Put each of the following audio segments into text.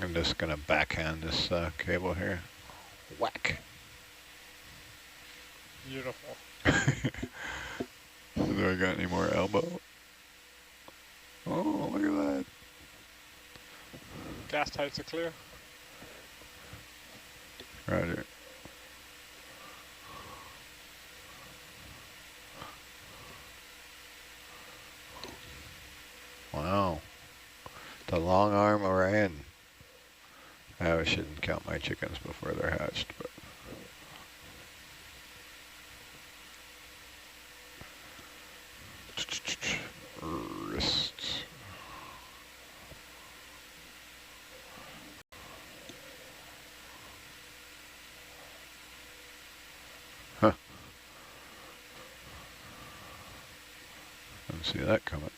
I'm just going to backhand this cable here. Whack. Beautiful. Do I got any more elbow? Oh, look at that. Gas tights are clear. Roger. Wow. The long arm Orion. I shouldn't count my chickens before they're hatched, but wrist. Huh. Didn't see that coming.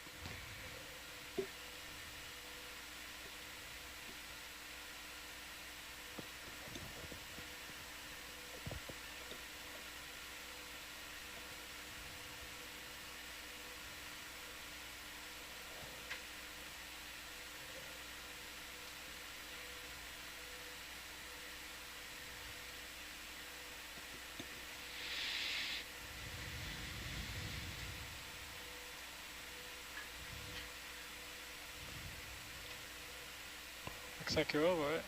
Looks like you're over it.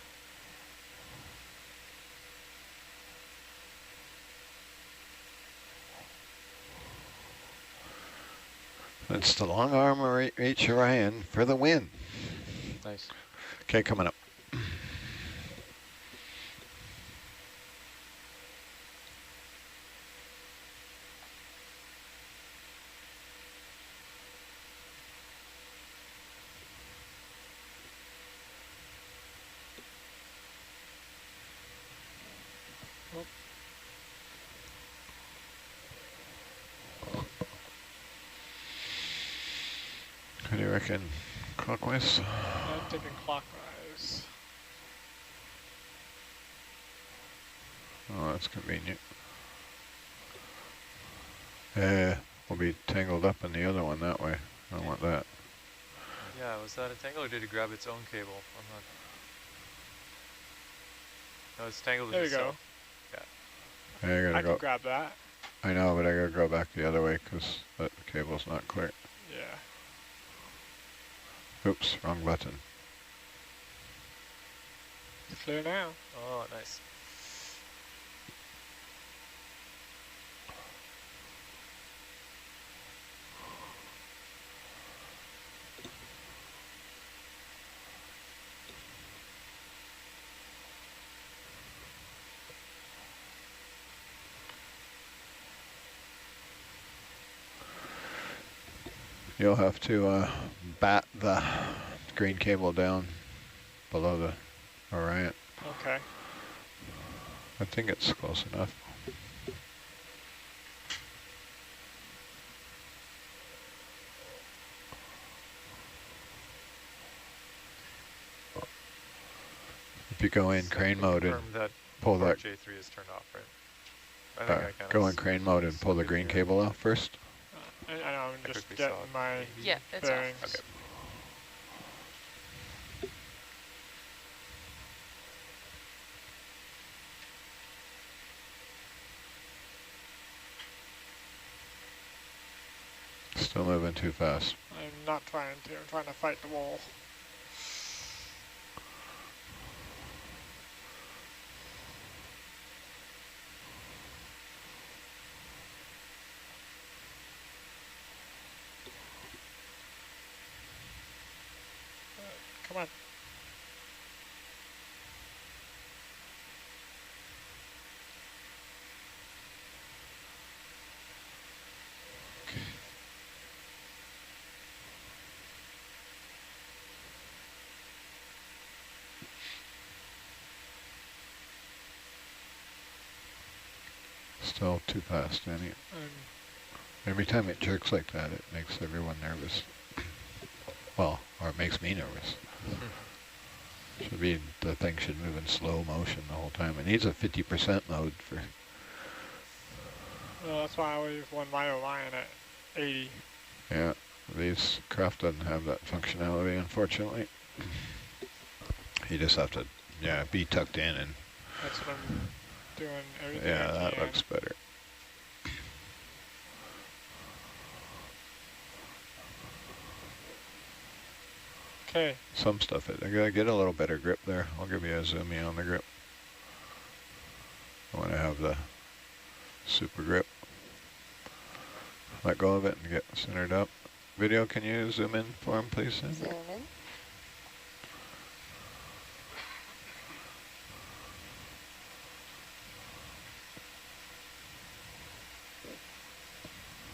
It's the long arm H Orion for the win. Nice. Okay, coming up. What do you reckon? Clockwise? I'm thinking clockwise. Oh, that's convenient. Yeah, we'll be tangled up in the other one that way. I don't want that. Yeah, was that a tangle or did it grab its own cable? I'm not. No, it's tangled There with you go. itself. Yeah. I gotta I go. can grab that. I know, but I gotta go back the other way because that cable's not clear. Yeah. Oops, wrong button. It's clear now. Oh, nice. You'll have to bat the green cable down below the Orion. Okay. I think it's close enough. If you go in So crane mode and confirm that pull that, J3 is turned off, right? I think I can. go in crane mode and pull the green cable off first. I know, I'm I just quickly getting saw it. my Maybe. Yeah, it's bearings. off. Okay. Still moving too fast. I'm not trying to. I'm trying to fight the wall. Come on. Still too fast, Danny. Every time it jerks like that, it makes everyone nervous. Well, or it makes me nervous. Should be, the thing should move in slow motion the whole time. It needs a 50% mode for. Well, that's why I always run my Orion at 80. Yeah, these craft doesn't have that functionality, unfortunately. You just have to, yeah, be tucked in, and That's what I'm doing. Everything yeah, I that can. looks better. Okay. Some stuff, I gotta get a little better grip there. I'll give you a zoom in on the grip. I want to have the super grip. Let go of it and get centered up. Video, can you zoom in for him, please? Zoom in.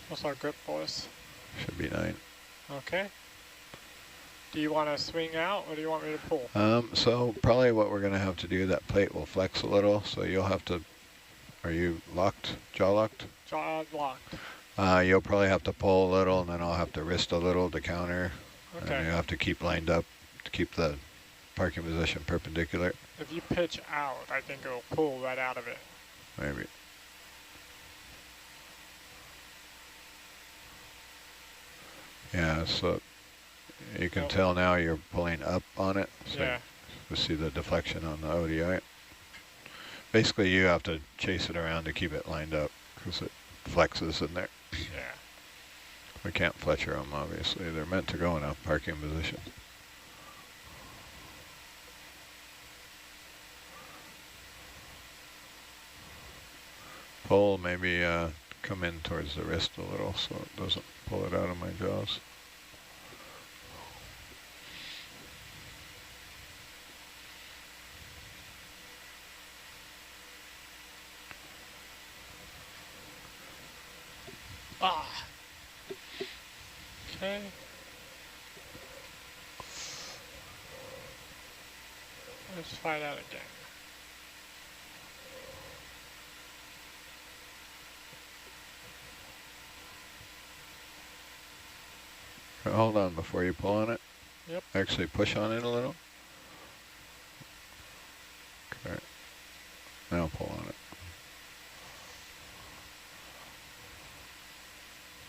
What's our grip force? Should be 9. Okay. Do you want to swing out, or do you want me to pull? So probably what we're going to have to do, that plate will flex a little, so you'll have to, are you locked, jaw locked? Jaw locked. You'll probably have to pull a little, and then I'll have to wrist a little to counter. Okay. And you have to keep lined up to keep the parking position perpendicular. If you pitch out, I think it'll pull right out of it. Maybe. Yeah, so you can tell now you're pulling up on it. So Yeah. you see the deflection on the ODI. Basically, you have to chase it around to keep it lined up because it flexes in there. Yeah. We can't Fletcher them, obviously. They're meant to go in a parking position. Pull, maybe come in towards the wrist a little so it doesn't pull it out of my jaws. Ah. Okay. Let's try that again. Hold on before you pull on it. Yep. Actually push on it a little. Okay. Now pull on it.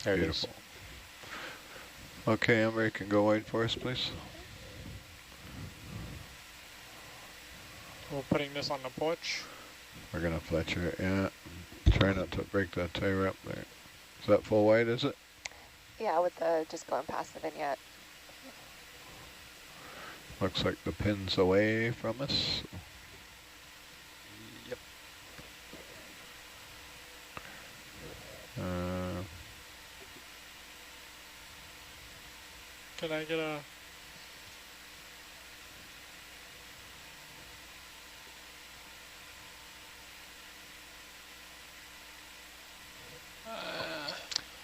There Beautiful. Okay, Amber, you can go wide for us, please. We're putting this on the porch. We're going to Fletcher it, yeah. Try not to break that tire up there. Is that full wide, is it? Yeah, with the just going past the vignette. Looks like the pin's away from us. Yep. Can I get a...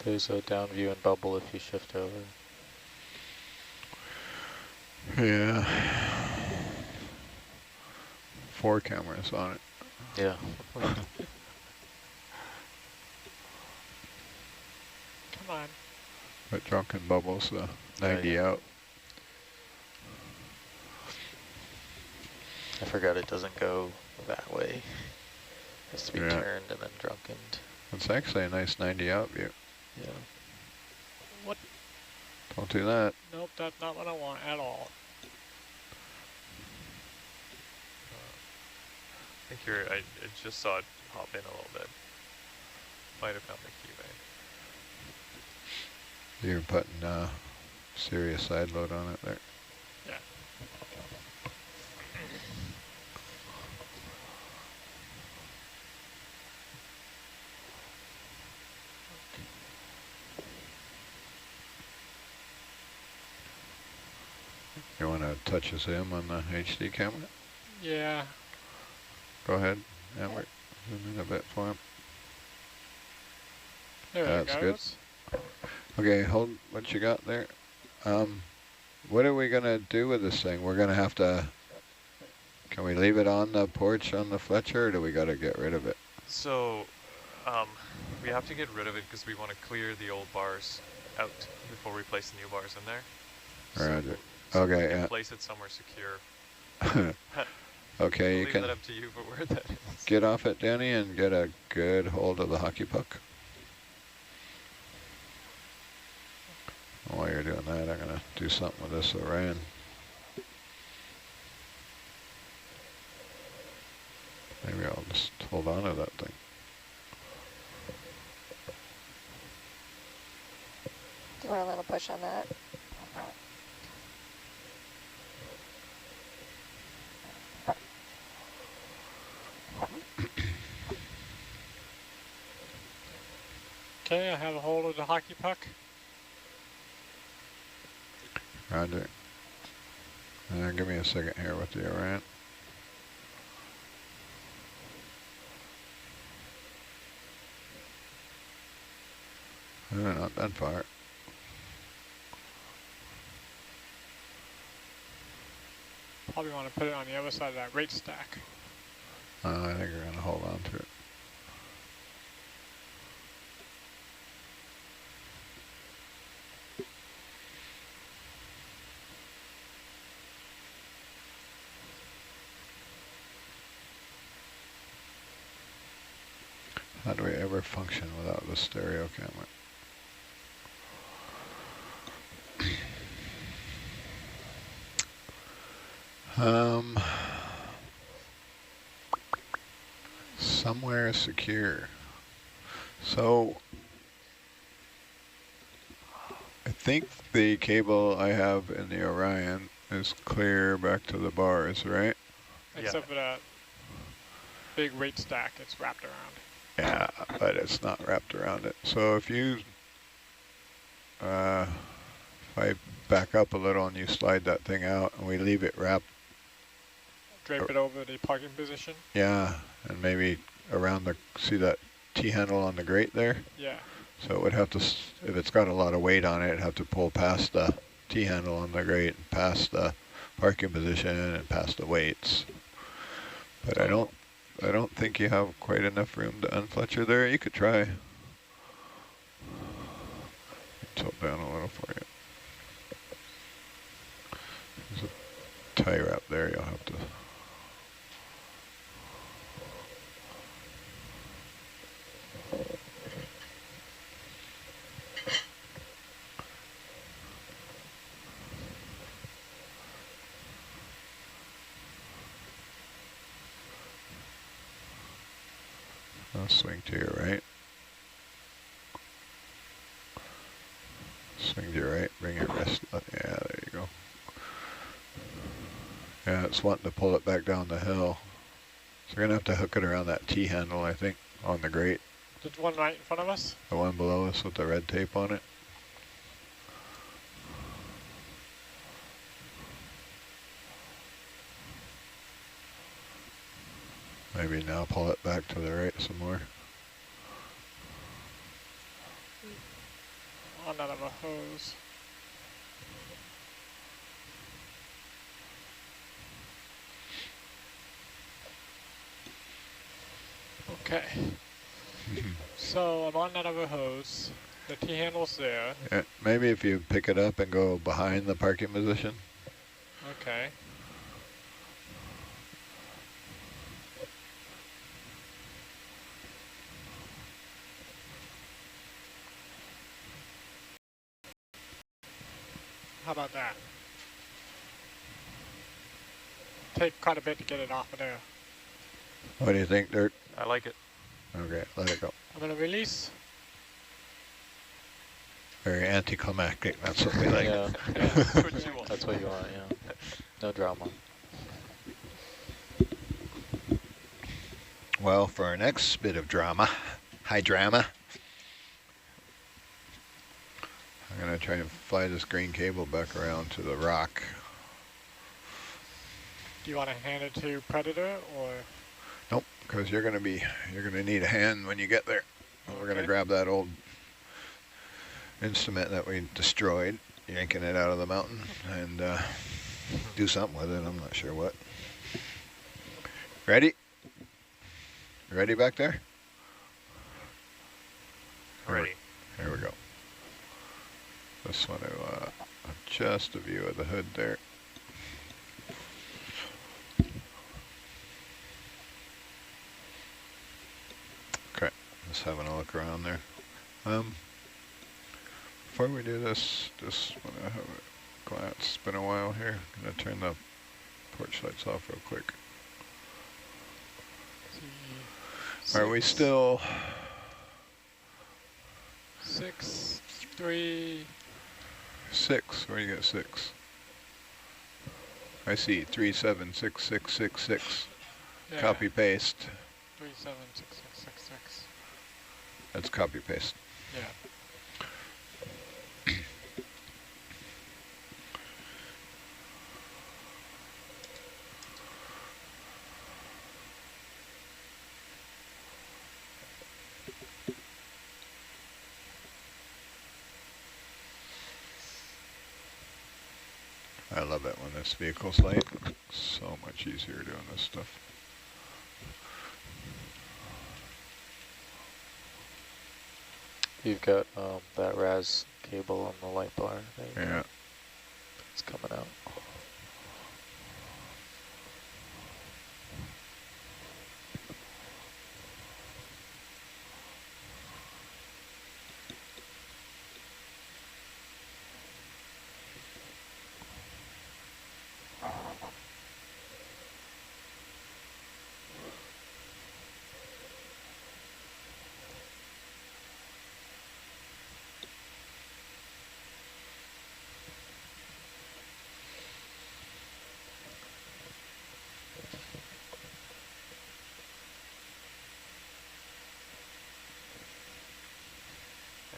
There's a down view and bubble if you shift over. Yeah. 4 cameras on it. Yeah. Come on. But drunken bubbles, 90 yeah. out. I forgot it doesn't go that way. It has to be Yeah. turned and then drunkened. It's actually a nice 90 out view. Yeah. What? Don't do that. Nope, that's not what I want at all. I think I just saw it hop in a little bit. Might have found the key bay. You're putting serious side load on it there. Yeah. You want to touch a zoom on the HD camera? Yeah. Go ahead, Amber. Zoom in a bit for him. There That's it good. goes. Okay, hold what you got there. What are we going to do with this thing? We're going to have to... Can we leave it on the porch on the Fletcher, or do we got to get rid of it? So, we have to get rid of it because we want to clear the old bars out before we place the new bars in there. Roger. So Okay, we can yeah. place it somewhere secure. Okay, I'll you leave can that up to you for where that is. get off it, Danny, and get a good hold of the hockey puck. While you're doing that, I'm going to do something with this Orion. hold on to that thing. Do you want a little push on that? Okay, I have a hold of the hockey puck. Roger. Give me a second here with the Orion. Not that far. Probably want to put it on the other side of that rate stack. I think we're going to hold on to it. How do we ever function without the stereo camera? Somewhere secure. So I think the cable I have in the Orion is clear back to the bars, right? Except for that big rate stack it's wrapped around. Yeah, but it's not wrapped around it. So if you, if I back up a little and you slide that thing out and we leave it wrapped. Drape it over the parking position? Yeah, and maybe around the, see that T-handle on the grate there? Yeah. So it would have to, if it's got a lot of weight on it, it'd have to pull past the T-handle on the grate and past the parking position and past the weights. But I don't think you have quite enough room to unfletcher there. You could try. Tilt down a little for you. There's a tie wrap there you'll have to. I'll swing to your right. Swing to your right, bring your wrist up. Yeah, there you go. Yeah, it's wanting to pull it back down the hill. So we're going to have to hook it around that T-handle, I think, on the grate. The one right in front of us? The one below us with the red tape on it. Maybe now pull it back to the right some more. On out of a hose. Okay. So I'm on that other hose. The T-handle's there. Yeah, maybe if you pick it up and go behind the parking position. Okay. How about that? Take quite a bit to get it off of there. What do you think, Dirt? I like it. Okay, let it go. I'm going to release. Very anticlimactic, that's what we like. Yeah, That's what you want. that's what you want, yeah. No drama. Well, for our next bit of drama, high drama, I'm going to try and fly this green cable back around to the rock. Do you want to hand it to Predator or? Nope, because you're going to need a hand when you get there. We're going to Okay. grab that old instrument that we destroyed, yanking it out of the mountain, and do something with it. I'm not sure what. Ready? Ready back there? Ready. Here we go. Just want to adjust a view of the hood there. Okay, just having a look around there. Before we do this, just want to have a glance. It's been a while here. I'm going to turn the porch lights off real quick. Are we 6, still 6, 3. 6? Where do you get 6? I see 376666. Yeah. Copy paste. 376666. That's copy paste. Yeah. I love it when this vehicle's light. So much easier doing this stuff. You've got that RAS cable on the light bar thing. Yeah. It's coming out.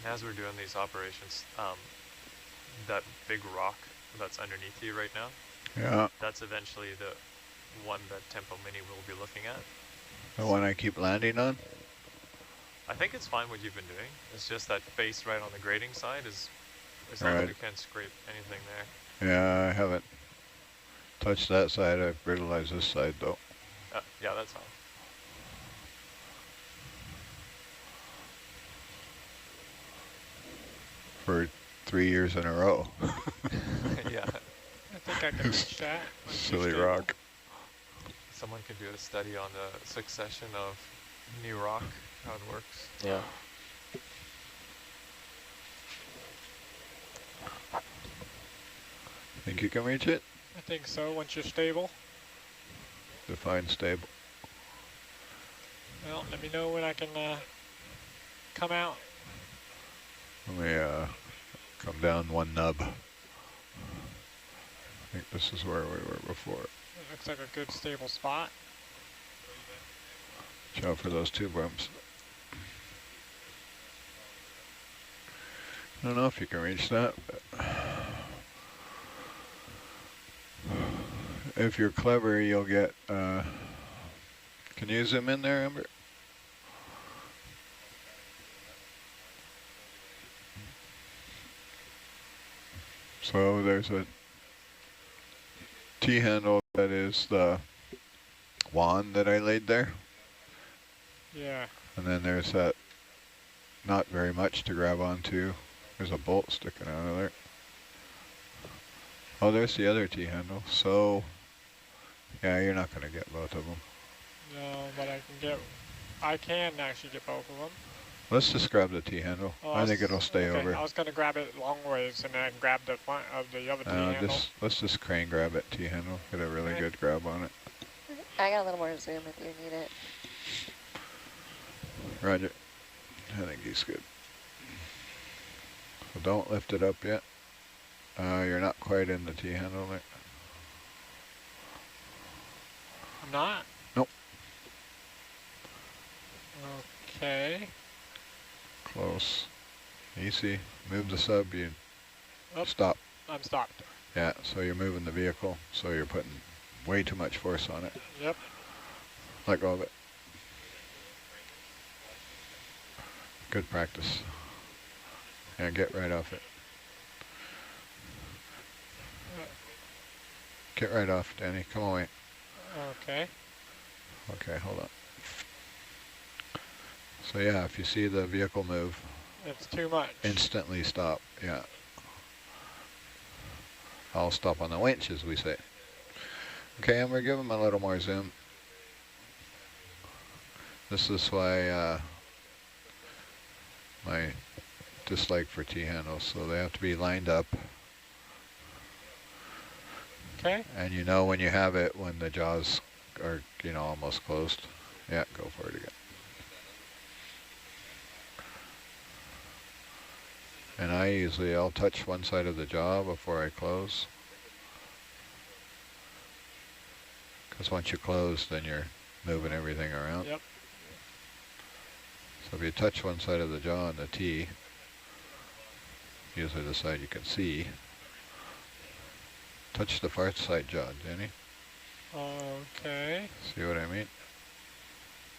And as we're doing these operations, that big rock that's underneath you right now, Yeah. that's eventually the one that Tempo Mini will be looking at. The one I keep landing on? I think it's fine what you've been doing. It's just that face right on the grading side is, as long as you can't scrape anything there. Yeah, I haven't touched that side. I've brutalized this side though. Yeah, that's fine. For 3 years in a row. Yeah. I think I can reach that. once you're Silly stable. rock. Someone could do a study on the succession of new rock, how it works. Yeah. Think you can reach it? I think so, once you're stable. Define stable. Well, let me know when I can come out. Let me come down one nub. I think this is where we were before. It looks like a good stable spot. Watch out for those two bumps. I don't know if you can reach that, but if you're clever, you'll get, can you zoom in there, Amber? So there's a T-handle that is the wand that I laid there. Yeah. And then there's that not very much to grab onto. There's a bolt sticking out of there. Oh, there's the other T-handle. So, yeah, you're not going to get both of them. No, but I can actually get both of them. Let's just grab the T-handle. Oh, I think it'll stay okay, over. I was going to grab it long ways and then grab the front of the other T-handle. Let's just crane grab it, T-handle. Get a really good grab on it. I got a little more zoom if you need it. Roger. I think he's good. So don't lift it up yet. You're not quite in the T-handle there. I'm not? Nope. Okay. Close. Easy. Move the sub, you Oh, stop. I'm stopped. Yeah, so you're moving the vehicle, so you're putting way too much force on it. Yep. Let go of it. Good practice. And get right off it. Get right off, Danny. Come away. Okay. Okay, hold on. So yeah, if you see the vehicle move, It's too much. instantly stop. Yeah. I'll stop on the winch, as we say. Okay, and we're giving them a little more zoom. This is why my dislike for T-handles, so they have to be lined up. Okay. And you know when you have it, when the jaws are, almost closed. Yeah, go for it again. And I'll touch one side of the jaw before I close. Because once you close, then you're moving everything around. Yep. So if you touch one side of the jaw on the T, usually the side you can see, touch the far side jaw, Jenny. Okay. See what I mean?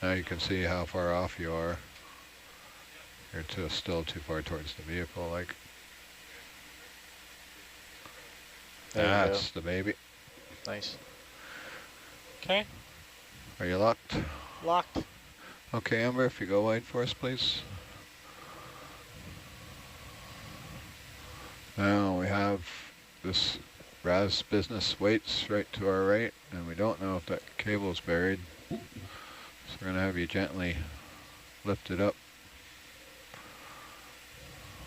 Now you can see how far off you are. You're still too far towards the vehicle, like. That's the baby. Nice. Okay. Are you locked? Locked. Okay, Amber, if you go wide for us, please. Now we have this RAS business waits right to our right, and we don't know if that cable's buried. So we're going to have you gently lift it up.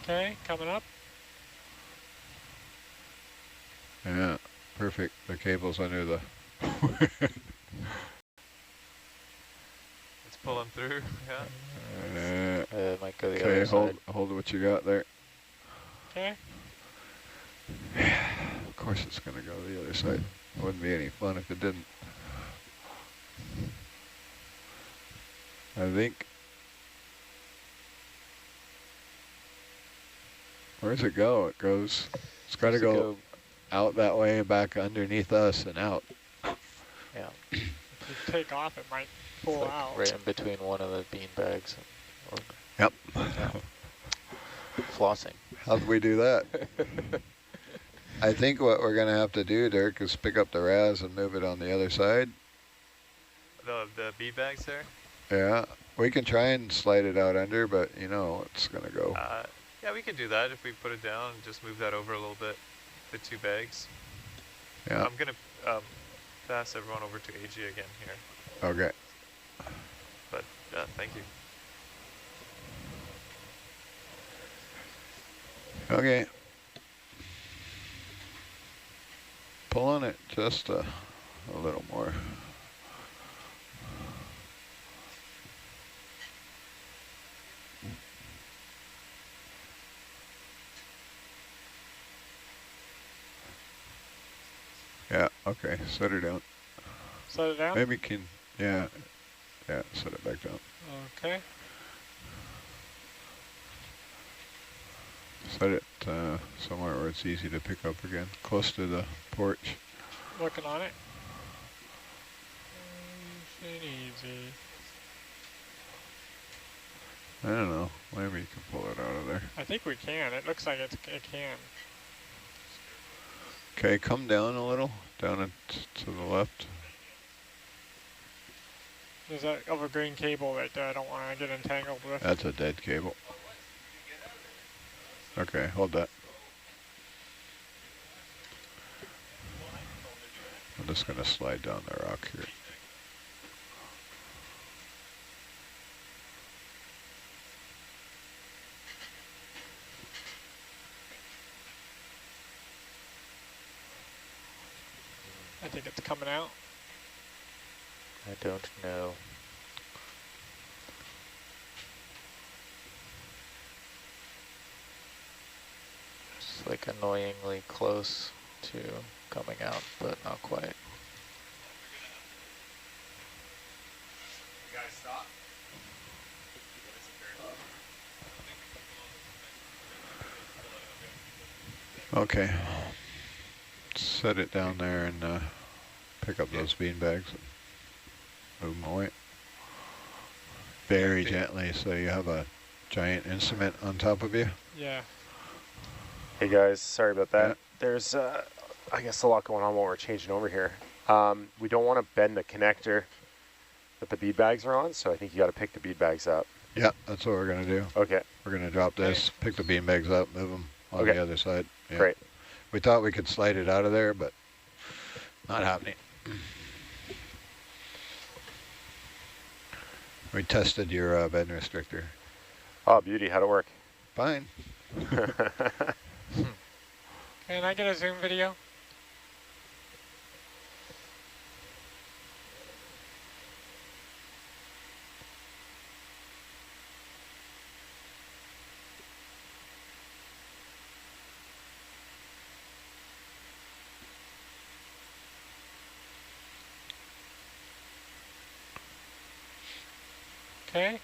Okay, coming up. Yeah, perfect. The cable's under the... It's pulling through, yeah. Might go the Okay, other side. hold what you got there. Okay. Of course it's going to go the other side. It wouldn't be any fun if it didn't. I think... Where's it go? It goes... It's got to go out that way, back underneath us and out. Yeah. If you take off, it might pull Like out. right in between one of the bean bags. Yep. Flossing. How do we do that? I think what we're going to have to do, Dirk, is pick up the RAS and move it on the other side. The bead bags there? Yeah. We can try and slide it out under, but you know it's going to go. Yeah, we can do that if we put it down and just move that over a little bit, the 2 bags. Yeah. I'm going to pass everyone over to AG again here. Okay. But thank you. Okay. Pull on it just a little more. Yeah, okay, set her down. Set it down? Maybe can, yeah, set it back down. Okay. Set it somewhere where it's easy to pick up again, close to the porch. Working on it. Nice and easy. I don't know, maybe you can pull it out of there. I think we can. It looks like it can. Okay, come down a little, down to the left. There's that evergreen cable right there I don't want to get entangled with. That's a dead cable. Okay, hold that. I'm just going to slide down the rock here. I think it's coming out. I don't know. It's like annoyingly close to coming out, but not quite. You guys stop. Okay. Set it down there and pick up those bean bags and move them away. Very gently, so you have a giant instrument on top of you. Yeah. Hey guys, sorry about that. Yeah. There's, I guess, a lot going on while we're changing over here. We don't want to bend the connector that the bead bags are on, so I think you got to pick the bead bags up. Yeah, that's what we're going to do. Okay, We're going to drop this, pick the bean bags up, move them on Okay. the other side. Yeah. great. We thought we could slide it out of there, but not happening. We tested your bend restrictor. Oh, beauty, how'd it work? Fine. Can I get a Zoom video? Okay.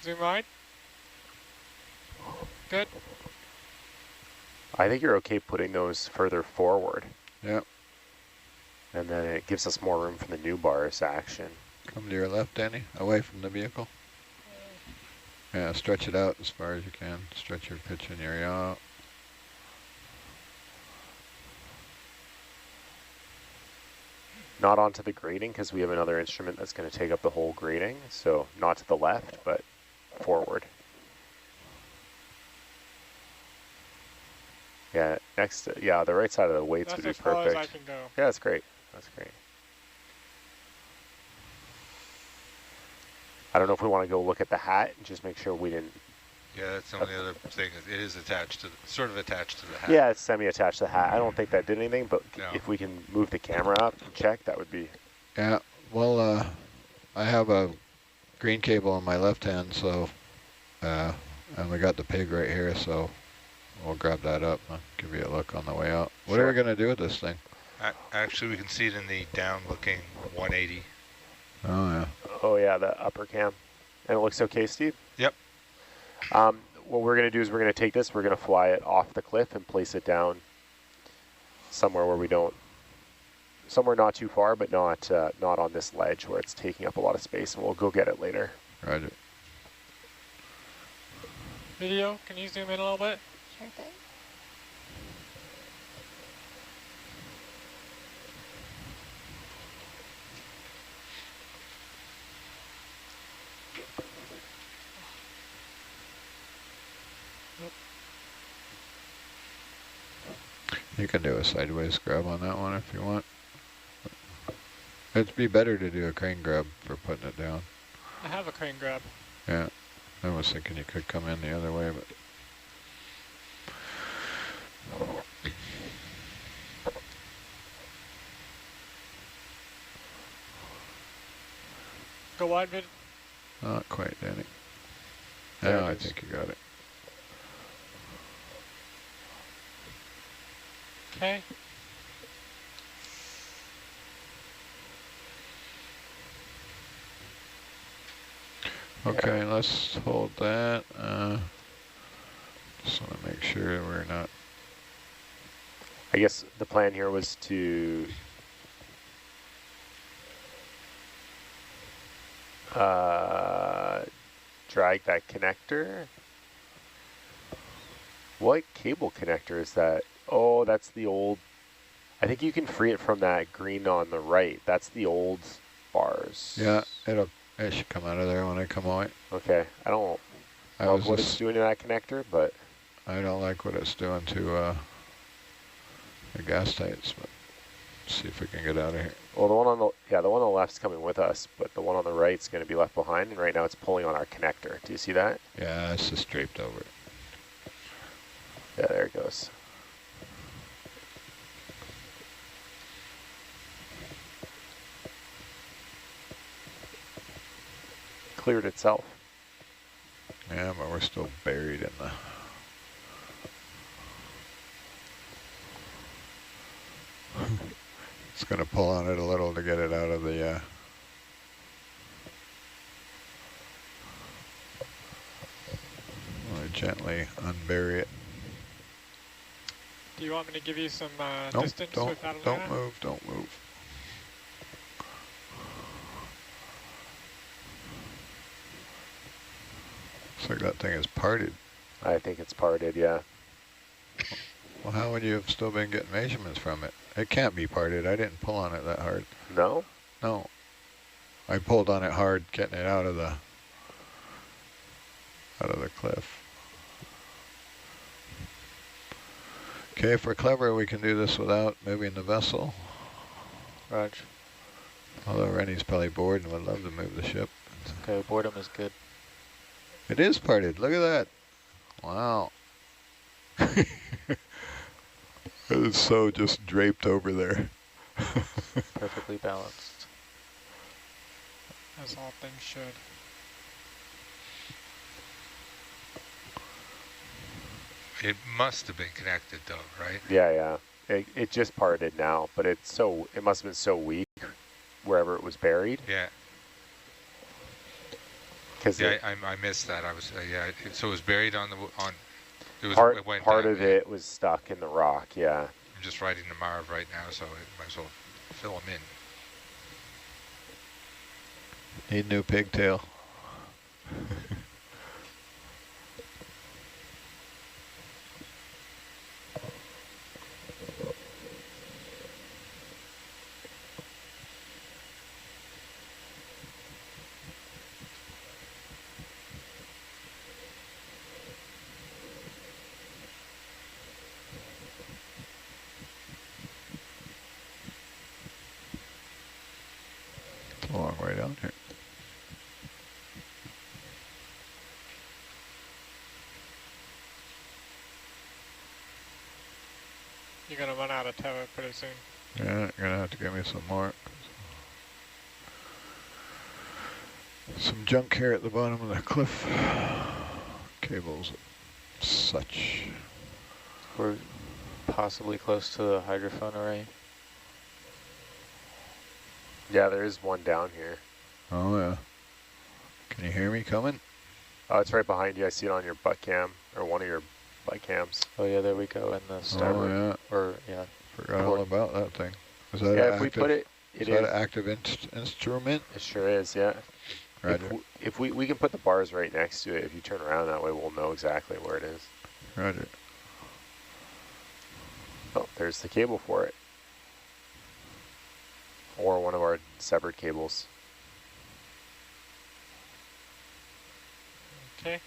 Zoom right. Good. I think you're okay putting those further forward. Yep. And then it gives us more room for the new bars action. Come to your left, Danny, away from the vehicle. Yeah, stretch it out as far as you can. Stretch your pitching area out. Not onto the grating because we have another instrument that's going to take up the whole grating. So not to the left, but forward. Yeah, next, yeah, the right side of the weights That's would be as far as I perfect. can go. Yeah, that's great. That's great. I don't know if we want to go look at the hat and just make sure we didn't. Yeah, that's some of the other thing. It is attached to, sort of attached to the hat. Yeah, it's semi-attached to the hat. I don't think that did anything, but No. if we can move the camera up and check, that would be. Yeah, well, I have a green cable on my left hand, so, and we got the pig right here, so we'll grab that up and give you a look on the way out. What are we going to do with this thing? Actually, we can see it in the down-looking 180. Oh, yeah. Oh yeah, the upper cam. And it looks okay, Steve? Yep. What we're going to do is we're going to take this, we're going to fly it off the cliff and place it down somewhere where we don't, somewhere not too far, but not on this ledge where it's taking up a lot of space, and we'll go get it later. Roger. Video, can you zoom in a little bit? Sure thing. You can do a sideways grab on that one if you want. It'd be better to do a crane grab for putting it down. I have a crane grab. Yeah, I was thinking you could come in the other way, but... Go wide mid. Not quite, Danny. There Yeah, it I is. think you got it. Okay. Okay, let's hold that. Just want to make sure we're not... I guess the plan here was to drag that connector. What cable connector is that? Oh, that's the old, I think you can free it from that green on the right. That's the old bars. Yeah, it should come out of there when I come away. Okay, I don't I love was what it's just, doing to that connector, but I don't like what it's doing to the gas tights, but see if we can get out of here. well, the one on the left's coming with us, but the one on the right's going to be left behind, and right now it's pulling on our connector. Do you see that? Yeah, it's just draped over it. Yeah, there it goes. Cleared itself. Yeah, but we're still buried in the... It's going to pull on it a little to get it out of the... gently unbury it. Do you want me to give you some Nope, distance don't without a move, don't move. Looks like that thing is parted. I think it's parted, yeah. Well, how would you have still been getting measurements from it? It can't be parted. I didn't pull on it that hard. No? No. I pulled on it hard, getting it out of the cliff. Okay, if we're clever, we can do this without moving the vessel. Roger. Although Rennie's probably bored and would love to move the ship. Okay, boredom is good. It is parted. Look at that. Wow. It is so just draped over there. Perfectly balanced. As all things should. It must have been connected though, right? Yeah. It just parted now, but it must have been so weak wherever it was buried. Yeah. Because Yeah, I missed that. I was yeah. So it was buried on the on. It was part it went part down, of yeah. it was stuck in the rock. Yeah. I'm just writing to Marv right now, so I might as well fill him in. Need new pigtail. It's a long way down here. You're gonna run out of tether pretty soon. Yeah, you're gonna have to give me some more. Some junk here at the bottom of the cliff. Cables, such. We're possibly close to the hydrophone array. Yeah, there is one down here. Oh yeah. Can you hear me coming? Oh, it's right behind you. I see it on your butt cam, or one of your butt cams. Oh yeah, there we go in the starboard. Oh yeah. Or yeah. Forgot all about that thing. Is that Yeah, an if we active, put it, is it that is. an active instrument? It sure is, yeah. Roger. If we can put the bars right next to it, if you turn around that way, we'll know exactly where it is. Roger. Oh, there's the cable for it. Or one of our severed cables. Okay.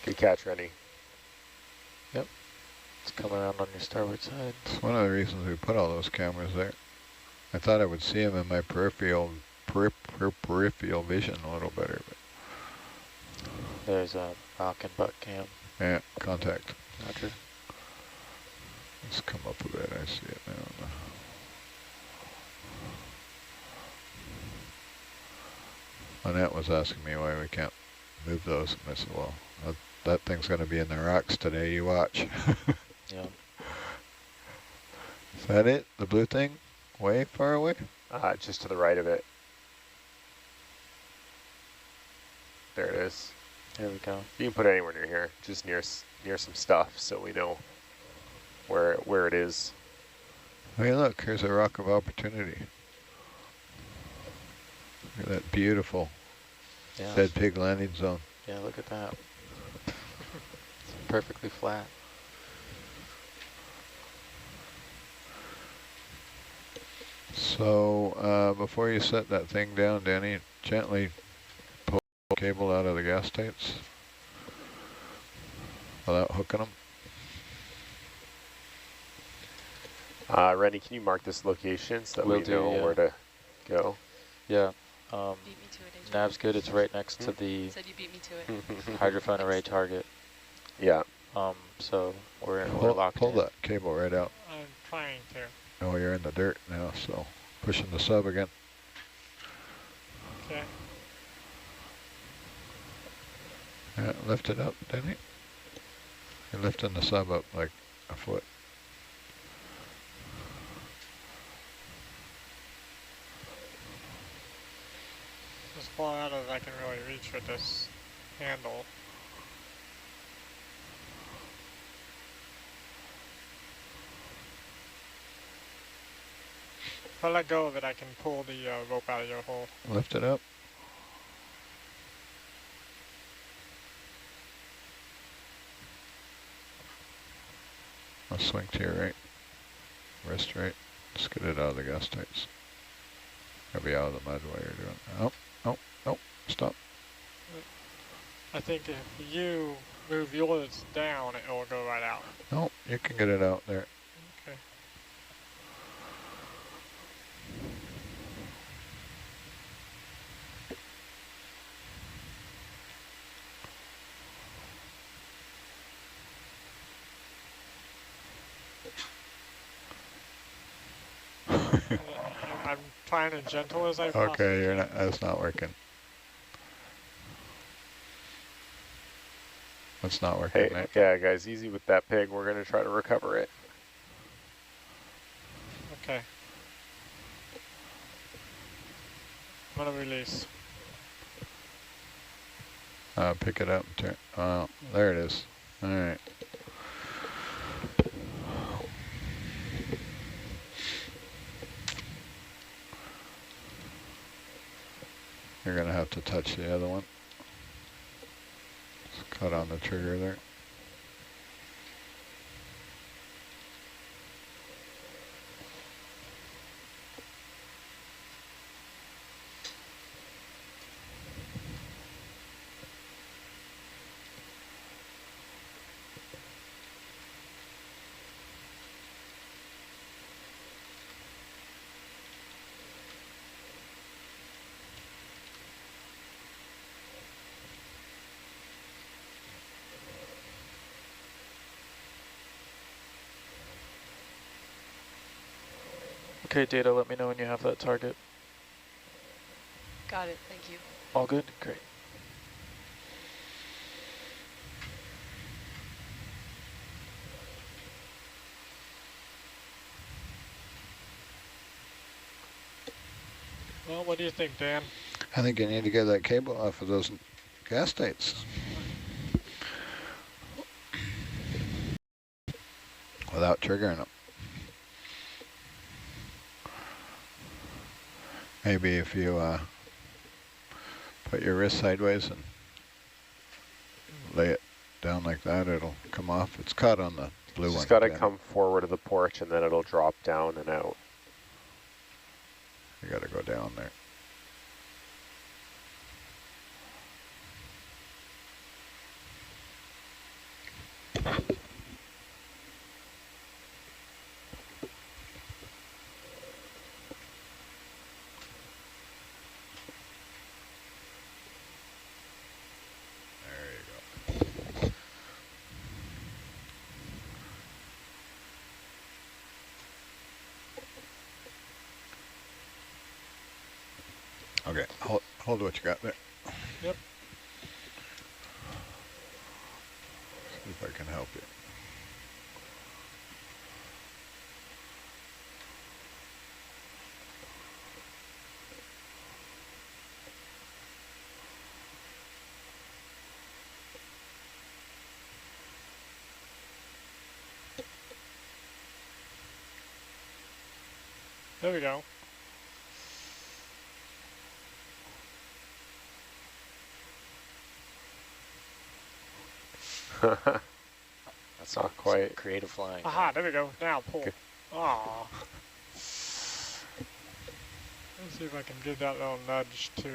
Good catch, Rennie. It's coming around on your starboard side. It's one of the reasons we put all those cameras there. I thought I would see them in my peripheral vision a little better, but There's a rock and butt cam. yeah, contact. Roger. Let's come up a bit. I see it now. Annette was asking me why we can't move those, and I said, well, that thing's going to be in the rocks today. You watch. Yeah. Is that it? The blue thing? Way far away? Just to the right of it. There it is. There we go. You can put it anywhere near here, just near some stuff, so we know where it is. Hey, look, here's a rock of opportunity. Look at that beautiful Yeah. dead pig landing zone. Yeah, look at that. It's perfectly flat. So before you set that thing down, Danny, gently pull the cable out of the gas tanks without hooking them. Rennie, can you mark this location so that Will we do, know yeah. where to go? Yeah. Beat me to it, Adrian. Nav's good. It's right next to the Said you beat me to it. hydrophone array target. Yeah. So we're Pull locked in. that cable right out. I'm trying to. Oh, you're in the dirt now, so pushing the sub again. Okay. Yeah, lift it up, Danny. You're lifting the sub up like a foot. As far out as I can really reach with this handle. If I let go of it, I can pull the rope out of your hole. Lift it up. I'll swing to your right. Wrist right. Just get it out of the gas tanks. Gotta be out of the mud while you're doing it. Oh, oh, oh, stop. I think if you move yours down, it will go right out. No, you can get it out there. Okay. I'm trying as gentle as I possibly Okay, you're can. not, that's not working. That's not working, Hey, mate. yeah, guys, easy with that pig. We're going to try to recover it. Okay. I'm gonna release. Pick it up. Turn. Oh, there it is. All right. You're gonna have to touch the other one. Just cut on the trigger there. Okay, Data, let me know when you have that target. Got it, thank you. All good? Great. Well, what do you think, Dan? I think you need to get that cable off of those gas states. Without triggering them. Maybe if you put your wrist sideways and lay it down like that, it'll come off. It's caught on the blue one. Just got to come forward of the porch and then it'll drop down and out. You got to go down there. Okay, hold what you got there. Yep. See if I can help you. There we go. That's not quite. Creative flying. Aha, there we go. Now pull. Okay. Aw. Let's see if I can give that little nudge to...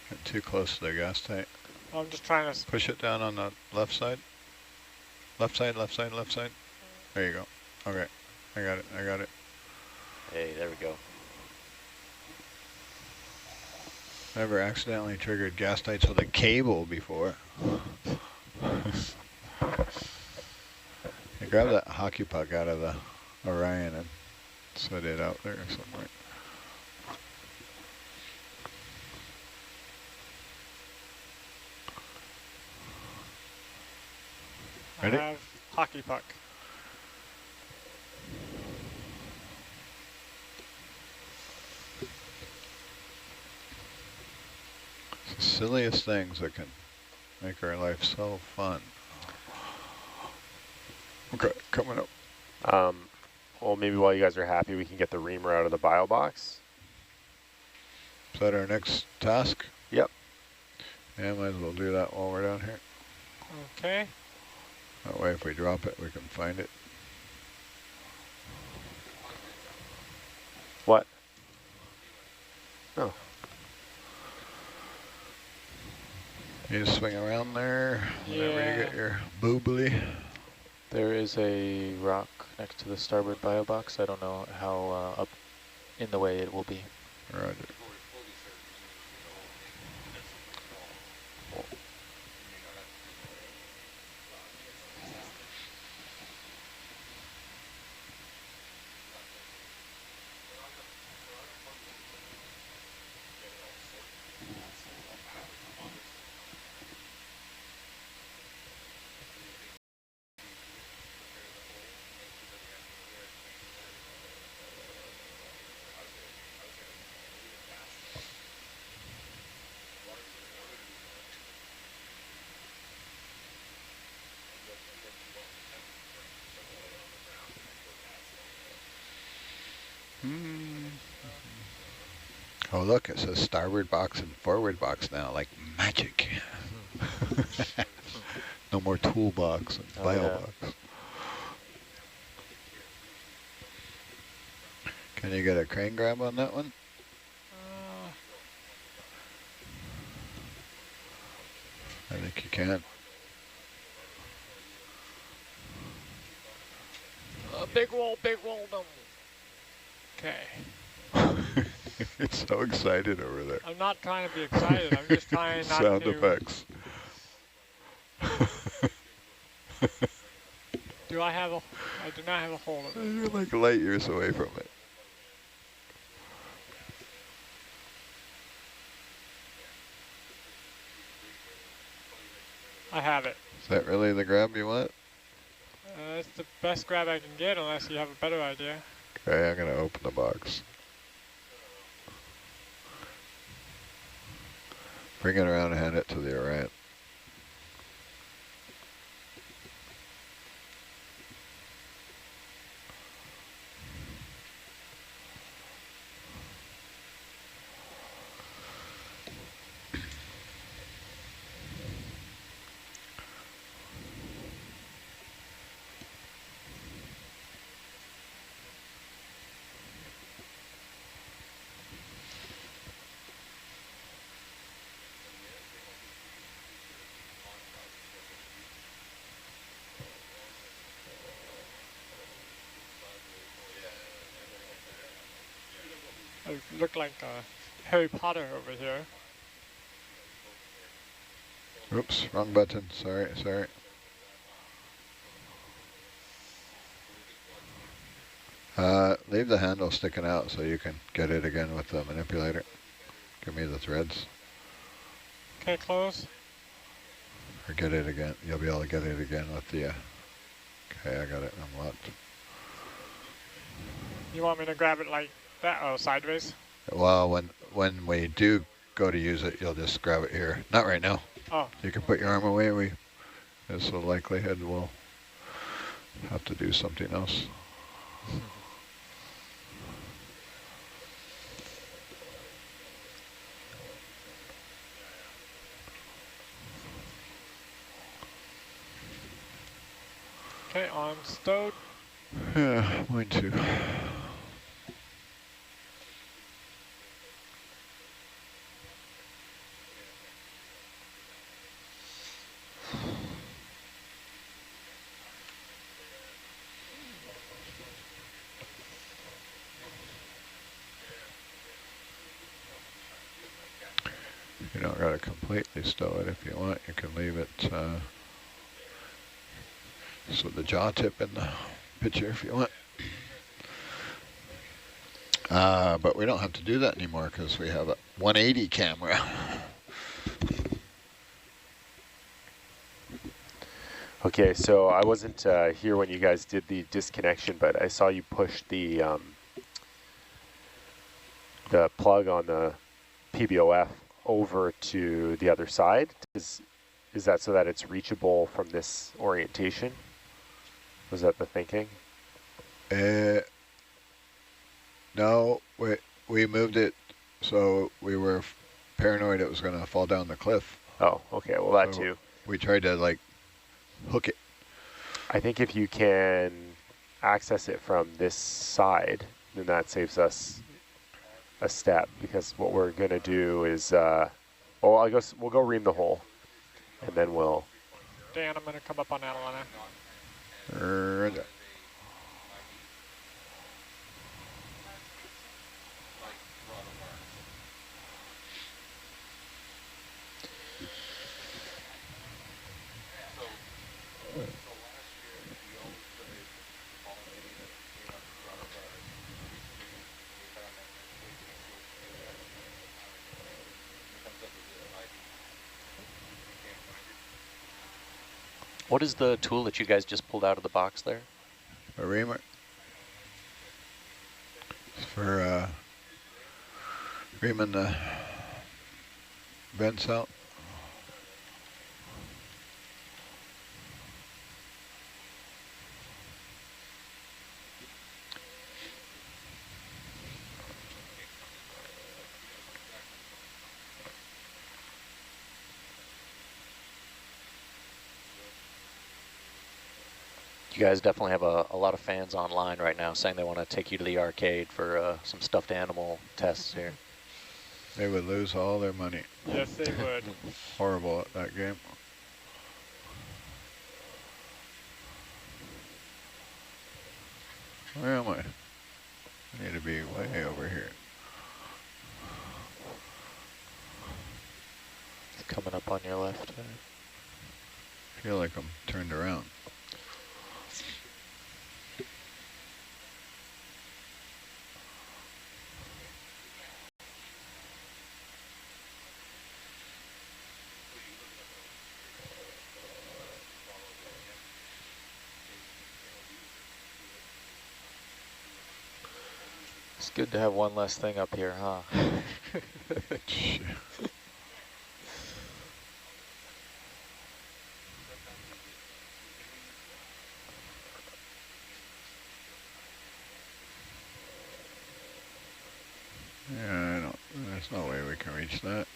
Get too close to the gas tank. I'm just trying to... Push it down on the left side. Left side, left side, left side. There you go. Okay, I got it, I got it. Hey, there we go. Never accidentally triggered gas tights with a cable before. I grabbed that hockey puck out of the Orion and set it out there somewhere. Ready? I have hockey puck. It's the silliest things that can make our life so fun. Okay, coming up. Well, maybe while you guys are happy, we can get the reamer out of the bio box. Is that our next task? Yep. Yeah, might as well do that while we're down here. Okay. That way if we drop it, we can find it. What? Oh. You just swing around there whenever you get your boobly. There is a rock next to the starboard bio box. I don't know how up in the way it will be. Roger. Oh, look, it says starboard box and forward box now, like magic. No more toolbox and Oh, bio yeah. box. Can you get a crane grab on that one? I think you can. Big wall, no. Okay. It's so excited over there. I'm not trying to be excited. I'm just trying not Sound to. effects. Do I have a? I do not have a hold of it. You're like light years away from it. I have it. Is that really the grab you want? It's the best grab I can get unless you have a better idea. Okay, I'm gonna open the box. Bring it around and hand it to the Orion. I look like Harry Potter over here. Oops, wrong button. Sorry. Leave the handle sticking out so you can get it again with the manipulator. Give me the threads. Okay, close. Or get it again. You'll be able to get it again with the... okay, I got it unlocked. You want me to grab it like that? Oh, sideways? Well, when we do go to use it, you'll just grab it here. Not right now. Oh. You can put your arm away. There's a likelihood we'll have to do something else. Okay, on stowed. Yeah, mine too. You don't got to completely stow it. If you want, you can leave it so the jaw tip in the picture if you want. But we don't have to do that anymore because we have a 180 camera. Okay, so I wasn't here when you guys did the disconnection, but I saw you push the plug on the PBOF over to the other side. Is that so that it's reachable from this orientation? Was that the thinking? No, we moved it so we were paranoid it was going to fall down the cliff. Oh, okay, well that So too. we tried to like hook it. I think if you can access it from this side, then that saves us a step, because what we're going to do is, well, I guess we'll go ream the hole, and then we'll... Dan, I'm going to come up on Atalanta. What is the tool that you guys just pulled out of the box there? A reamer. It's for reaming the vents out. You guys definitely have a lot of fans online right now saying they want to take you to the arcade for some stuffed animal tests here. They would lose all their money. Yes, they would. Horrible at that game. Where am I? I need to be way over here. It's coming up on your left. I feel like I'm turned around. It's good to have one less thing up here, huh? Yeah, there's no way we can reach that.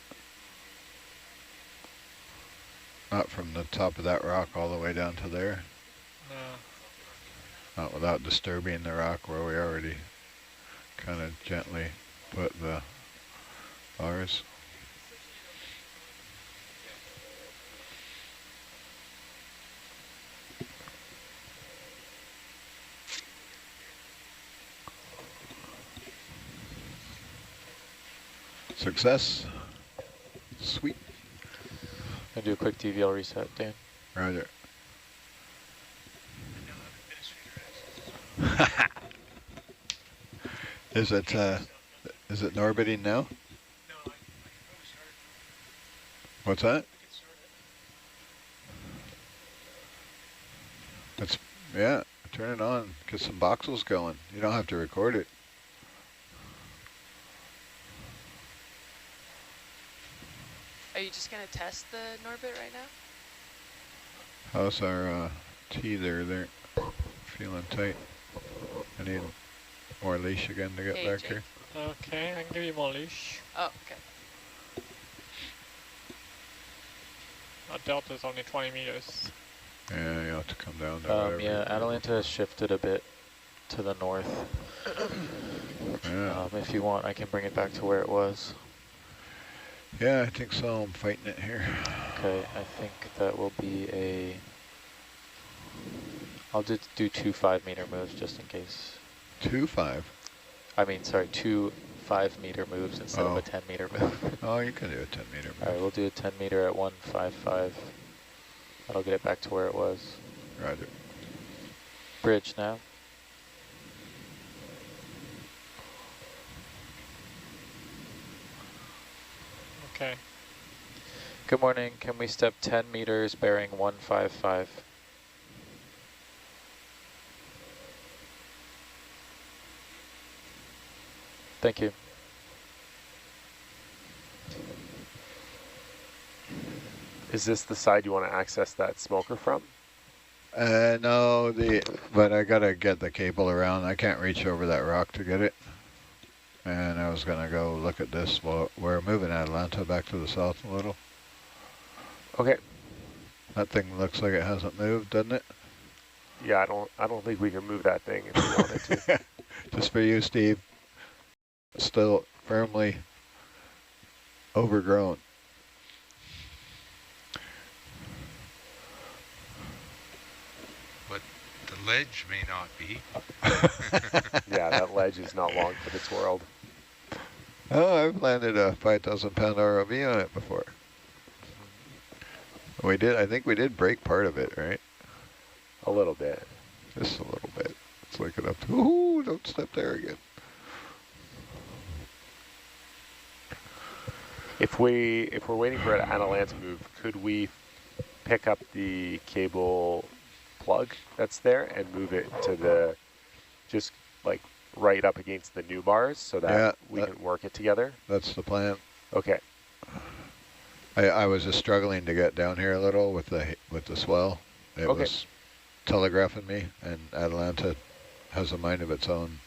Not from the top of that rock all the way down to there. No. Not without disturbing the rock where we already kind of gently put the bars. Success. Sweet. Gonna do a quick TVL reset, Dan. Roger. Is it orbiting now? What's that? Yeah, turn it on. Get some voxels going. You don't have to record it. Are you just going to test the Norbit right now? How's our T there? Feeling tight. I need more leash again to get back Jake. here. Okay, I can give you more leash. Oh, okay. Our delta's only 20 meters. Yeah, you have to come down to whatever. Yeah, Atalanta has shifted a bit to the north. Yeah. If you want, I can bring it back to where it was. Yeah, I think so. I'm fighting it here. Okay, I think that will be a... I'll just do 2 5-meter moves just in case. 2-5. I mean, sorry, 2 5-meter moves instead of a 10-meter move. Oh, you can do a 10-meter move. All right, we'll do a 10-meter at 155. That'll get it back to where it was. Roger. Bridge now. Okay. Good morning. Can we step 10 meters bearing 155? Thank you. Is this the side you want to access that smoker from? No, but I gotta get the cable around. I can't reach over that rock to get it. And I was gonna go look at this. Well, we're moving Atalanta back to the south a little. Okay. That thing looks like it hasn't moved, doesn't it? Yeah, I don't think we can move that thing if we wanted to. Just for you, Steve. Still firmly overgrown. But the ledge may not be. Yeah, that ledge is not long for the twirled. Oh, I've landed a 5,000-pound ROV on it before. We did. I think we did break part of it, right? A little bit. Just a little bit. Let's look it up. Ooh, don't step there again. If we're waiting for an Atalanta move, could we pick up the cable plug that's there and move it to the, just like right up against the new bars so that we can work it together? That's the plan. Okay. I was just struggling to get down here a little with the swell. It was telegraphing me, and Atalanta has a mind of its own.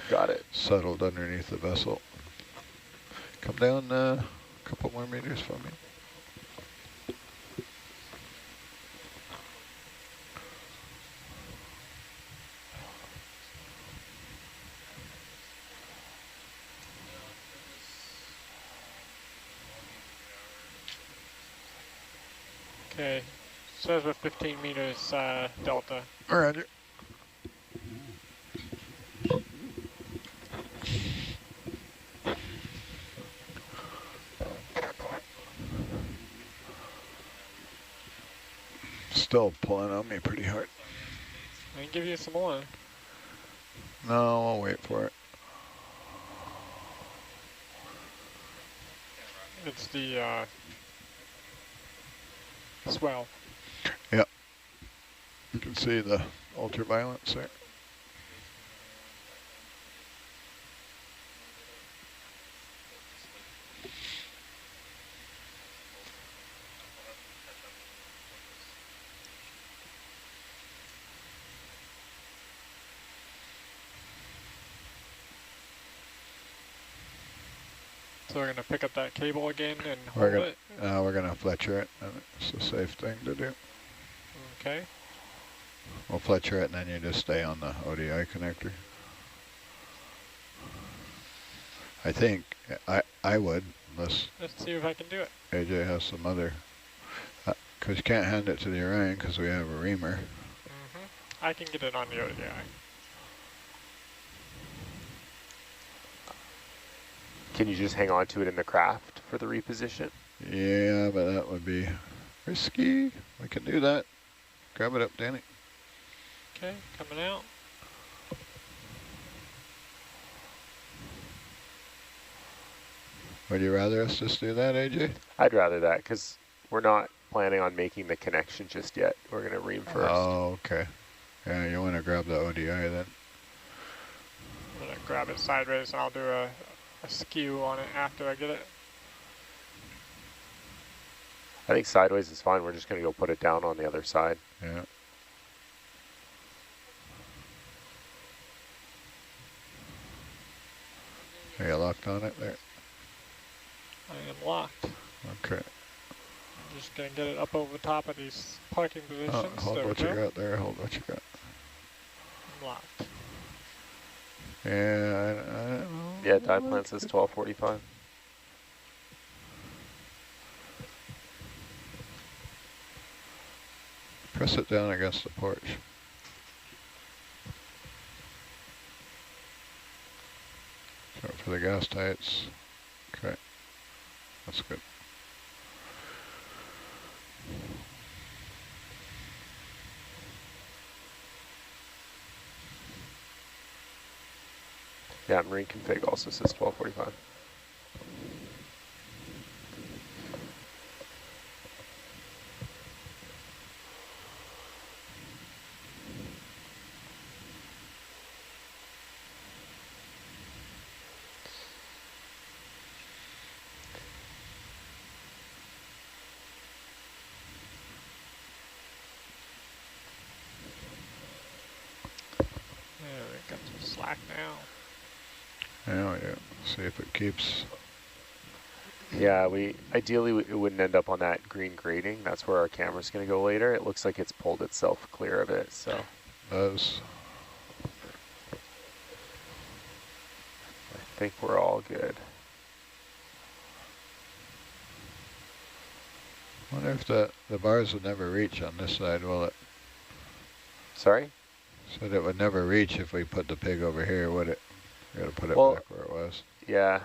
Got it. Settled underneath the vessel. Come down a couple more meters for me. Okay. Says with 15 meters delta. Roger. Still pulling on me pretty hard. I can give you some more. No, I'll wait for it. It's the swell. Yep. You can see the ultraviolence there. So we're gonna pick up that cable again and hold it. We're gonna Fletcher it. It's a safe thing to do. Okay. We'll Fletcher it, and then you just stay on the ODI connector. I think I would, unless Let's see if I can do it. AJ has some other. Because you can't hand it to the Orion because we have a reamer. I can get it on the ODI. Can you just hang on to it in the craft for the reposition? Yeah, but that would be risky. We can do that. Grab it up, Danny. Okay, coming out. Would you rather us just do that, AJ? I'd rather that because we're not planning on making the connection just yet. We're going to ream first. Oh, okay. Yeah, you want to grab the ODI then? I'm gonna grab it sideways and I'll do a skew on it after I get it. I think sideways is fine. We're just going to go put it down on the other side. Yeah. Are you locked on it there? I am locked. Okay. I'm just gonna get it up over top of these parking positions. Hold There what we you go. got there. Hold what you got. I'm locked. Yeah, I don't know. Yeah, dive plan says 1245. Press it down against the porch. So for the gas tights. Okay. That's good. Yeah, marine config also says 1245. Yeah, we got some slack now. Yeah, we do. See if it keeps. Yeah, ideally it wouldn't end up on that green grating. That's where our camera's going to go later. It looks like it's pulled itself clear of it, so. Does. I think we're all good. Wonder if the bars would never reach on this side, will it? Sorry? Said it would never reach if we put the pig over here, would it? We gotta put it Well, back where it was. Yeah.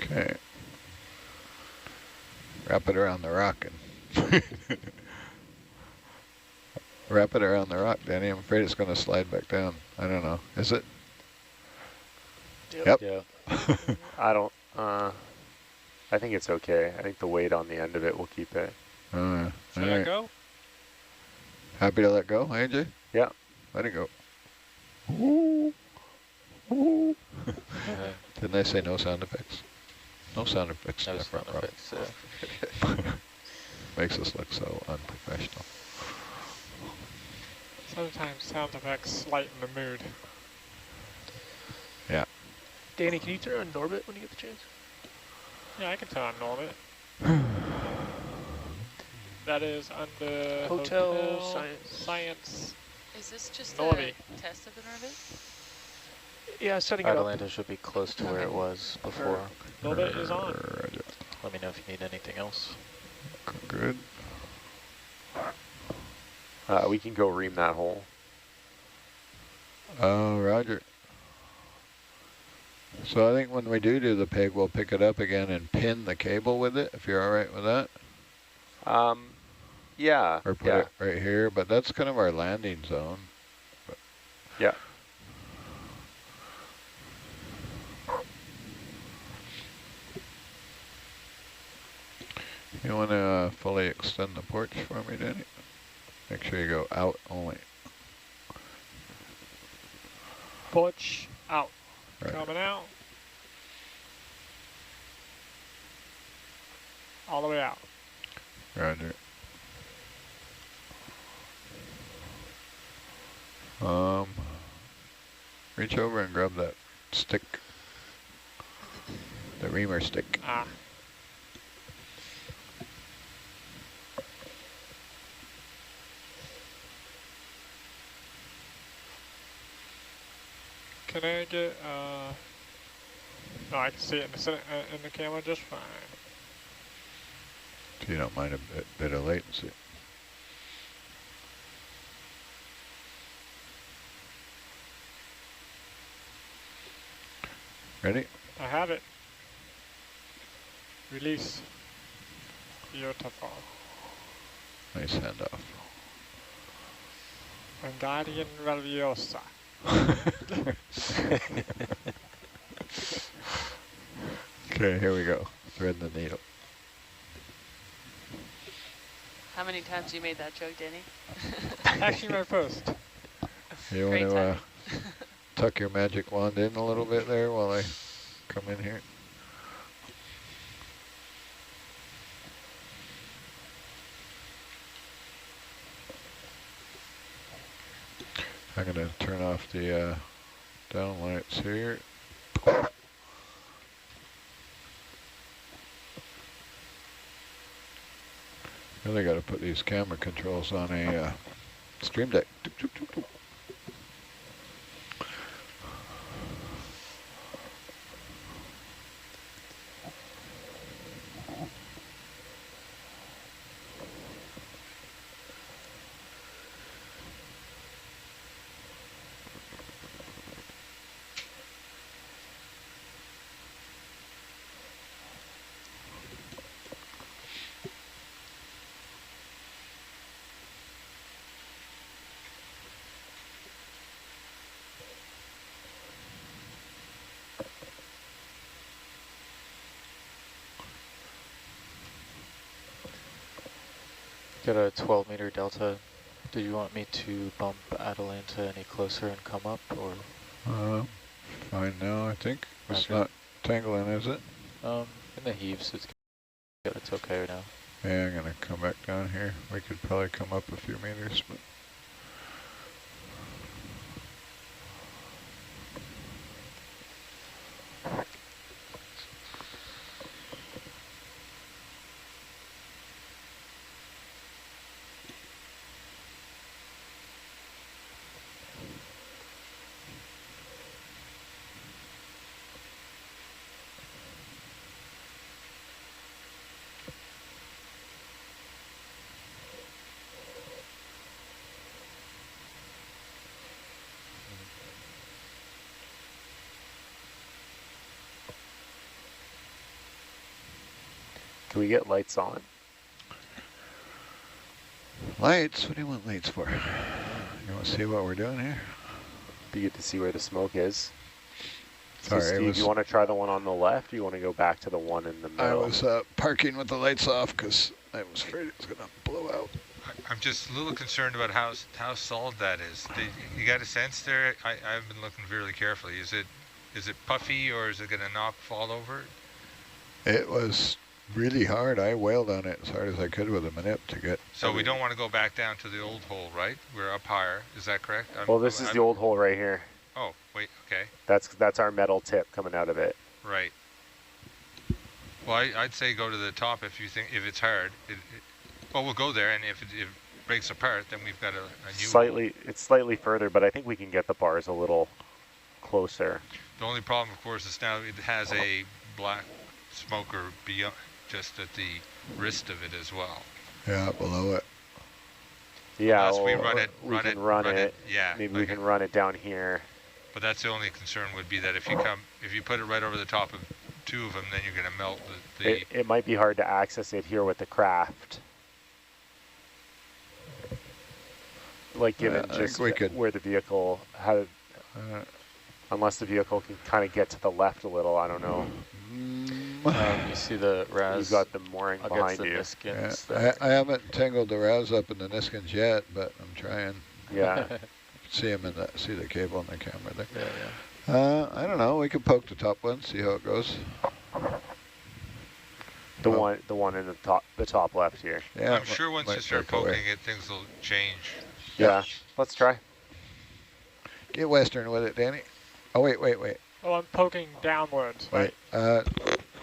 Okay. Wrap it around the rock and wrap it around the rock, Danny. I'm afraid it's gonna slide back down. I don't know. Is it? Yep. Yeah. I think it's okay. I think the weight on the end of it will keep it. Should I go? Happy to let go, AJ? Yeah. Let it go. Ooh. Ooh. Okay. Didn't I say no sound effects? No sound effects. No in the sound front row. effects, yeah. Makes us look so unprofessional. Sometimes sound effects lighten the mood. Yeah. Danny, can you turn on Norbit when you get the chance? Yeah, I can turn on it. That is under Hotel Science. Science. Is this just Norby. a test of the Norbit? Yeah, setting it up. Atalanta should be close to where it was before. Norbit is on. Roger. Let me know if you need anything else. Good. We can go ream that hole. Roger. So I think when we do the pig, we'll pick it up again and pin the cable with it, if you're all right with that. Yeah. Or put it right here, but that's kind of our landing zone. But yeah. You want to fully extend the porch for me, Danny? Make sure you go out only. Porch out. Right. Coming out. All the way out. Roger. Reach over and grab that stick. The reamer stick. Ah. Can I get, no, I can see it in the camera just fine. So you don't mind a bit of latency. Ready? I have it. Release. Beautiful. Nice handoff. Guardian Raviosa. Okay, here we go. Thread the needle. How many times you made that joke, Danny? Actually, my first. You want to tuck your magic wand in a little bit there while I come in here? I'm going to turn off the down lights here. Really got to put these camera controls on a stream deck. Got a 12-meter delta. Do you want me to bump Atalanta any closer and come up, or? Fine now, I think. It's Okay. not tangling, is it? In the heaves, it's good. It's okay now. Yeah, I'm gonna come back down here. We could probably come up a few meters, but Can we get lights on? lights? What do you want lights for? You want to see what we're doing here? Be good to see where the smoke is. Sorry, so Steve, you want to try the one on the left, or you want to go back to the one in the middle? I was parking with the lights off because I was afraid it was going to blow out. I'm just a little concerned about how solid that is. You got a sense there? I've been looking really carefully. Is it puffy, or is it going to fall over? It was really hard. I wailed on it as hard as I could with a manip to get. So we don't want to go back down to the old hole, right? We're up higher. Is that correct? Well, this is the old hole right here. Oh, wait, okay. That's our metal tip coming out of it. Right. Well, I'd say go to the top if you think, if it's hard. Well, we'll go there, and if breaks apart, then we've got a new Slightly, it's slightly further, but I think we can get the bars a little closer. The only problem, of course, is now it has a black smoker beyond, just at the wrist of it as well. Yeah, below it. Yeah, Unless we run it. Yeah. Maybe we can run it down here. But that's the only concern would be that if you put it right over the top of two of them, then you're going to melt the It might be hard to access it here with the craft. Like given just where the vehicle had, unless the vehicle can kind of get to the left a little, I don't know. You see the RAS? You've got the mooring behind you. Yeah, I haven't tangled the RAS up in the Niskins yet, but I'm trying. Yeah. See him in that. See the cable in the camera there. Yeah, yeah. I don't know. We could poke the top one, see how it goes. The one in the top left here. Yeah. I'm sure once you start poking it, things will change. Yeah. Let's try. Get Western with it, Danny. Oh wait. Oh, I'm poking downwards. Wait.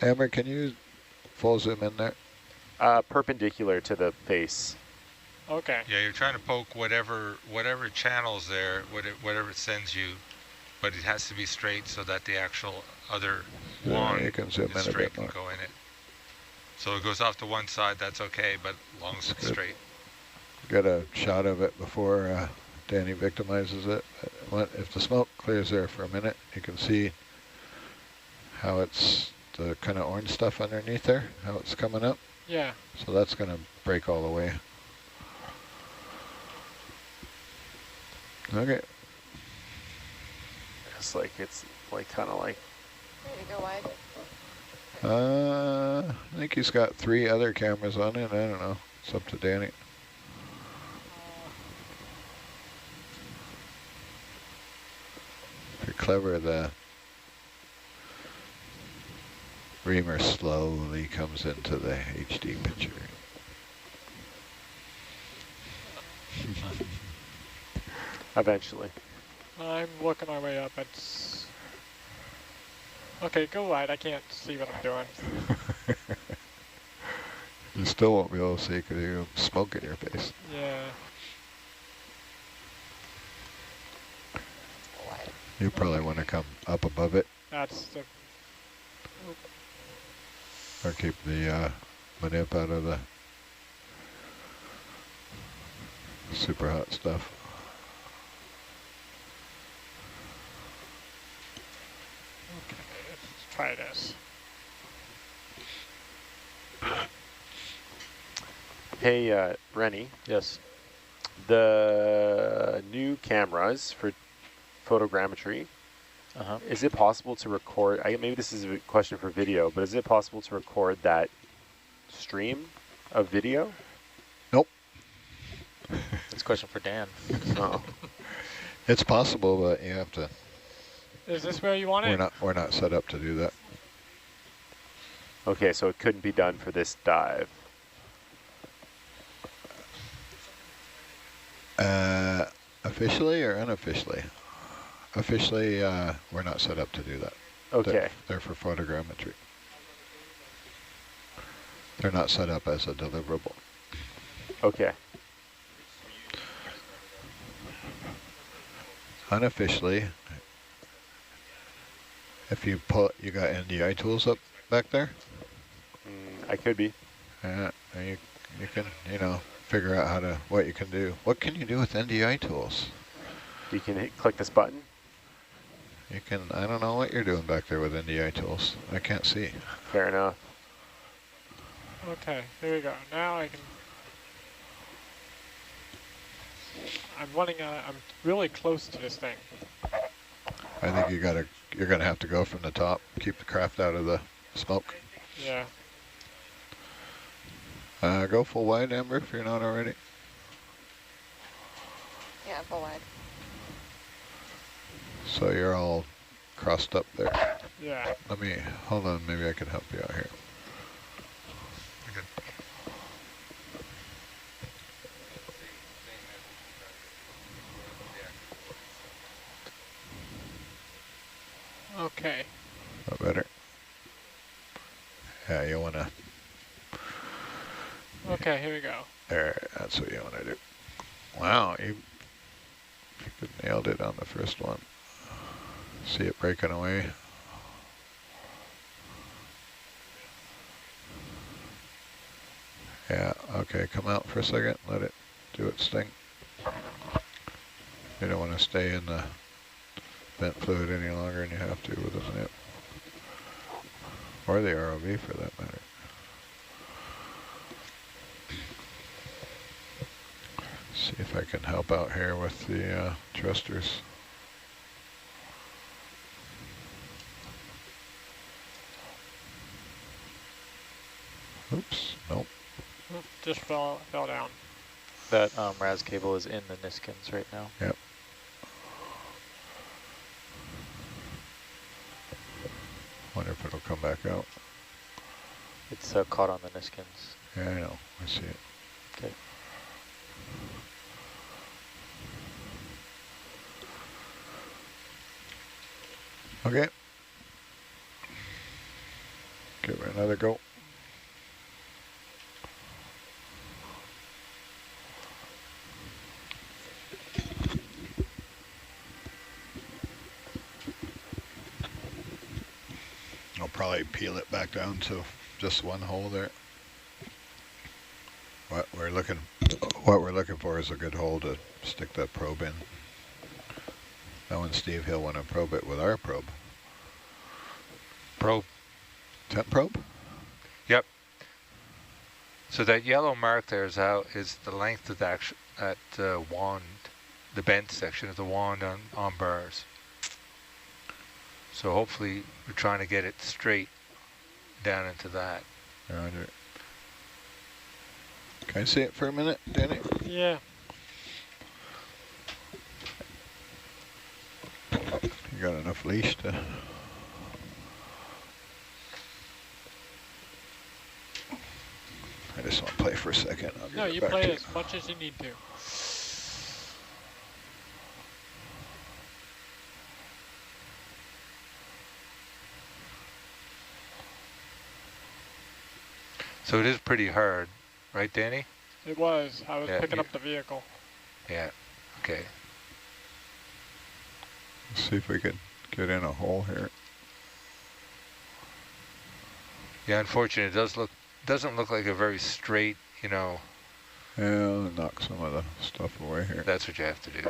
Amber, can you full zoom in there? Perpendicular to the face. Okay. Yeah, you're trying to poke whatever channel's there, whatever it sends you, but it has to be straight so that the actual other one you can zoom in straight a bit more. can go in it. So it goes off to one side, that's okay, but as long as it's straight. Got a shot of it before Danny victimizes it. If the smoke clears there for a minute, you can see how it's the kind of orange stuff underneath there, how it's coming up. Yeah. So that's going to break all the way. Okay. It's like kind of like. There you go, wide. I think he's got 3 other cameras on it. I don't know. It's up to Danny. If you're clever, the reamer slowly comes into the HD picture. Eventually. I'm working my way up. It's okay. Go wide. I can't see what I'm doing. You still won't be able to see because you have smoke in your face. Yeah. You probably want to come up above it. That's the. Or keep the manip out of the super hot stuff. Okay, let's try this. Hey, Rennie. Yes. The new cameras for photogrammetry, is it possible to record, maybe this is a question for video, but is it possible to record that stream of video? Nope. That's a question for Dan. Oh. It's possible, but you have to. Is this where you want it? We're not set up to do that. Okay, so it couldn't be done for this dive. Officially or unofficially? Officially, we're not set up to do that. Okay. They're for photogrammetry. They're not set up as a deliverable. Okay. Unofficially, if you you got NDI tools up back there? I could be. Yeah, you can, figure out what you can do. What can you do with NDI tools? You can click this button. You can, I don't know what you're doing back there with NDI tools. I can't see. Fair enough. Okay, here we go. Now I can. I'm really close to this thing. I think you're gonna have to go from the top, keep the craft out of the smoke. Yeah. Go full wide, Amber, if you're not already. Yeah, full wide. So you're all crossed up there. Yeah. Hold on, maybe I can help you out here. Okay. That better? Yeah, you wanna. Okay, here we go. There, that's what you wanna do. Wow, you nailed it on the first one. See it breaking away. Yeah, okay, come out for a second, let it do its thing. You don't want to stay in the vent fluid any longer than you have to with a nip. Or the ROV for that matter. See if I can help out here with the thrusters. Oops, nope. Just fell down. That RAS cable is in the Niskins right now. Yep. Wonder if it'll come back out. It's caught on the Niskins. Yeah, I know. I see it. Okay. Okay. Give it another go. I'll probably peel it back down to just one hole there. What we're looking for is a good hole to stick that probe in. That one, Steve, he'll want to probe it with our probe. Probe. Temp probe? Yep. So that yellow mark there is the length of that wand, the bent section of the wand on bars. So hopefully we're trying to get it straight down into that. Roger. Can I see it for a minute, Danny? Yeah. You got enough leash to... I just want to play for a second. No, you play as much as you need to. So it is pretty hard, right, Danny? It was. I was Yeah, picking up the vehicle. Yeah. Okay. Let's see if we can get in a hole here. Yeah, unfortunately, it doesn't look like a very straight, you know. Yeah, I'll knock some of the stuff away here. That's what you have to do.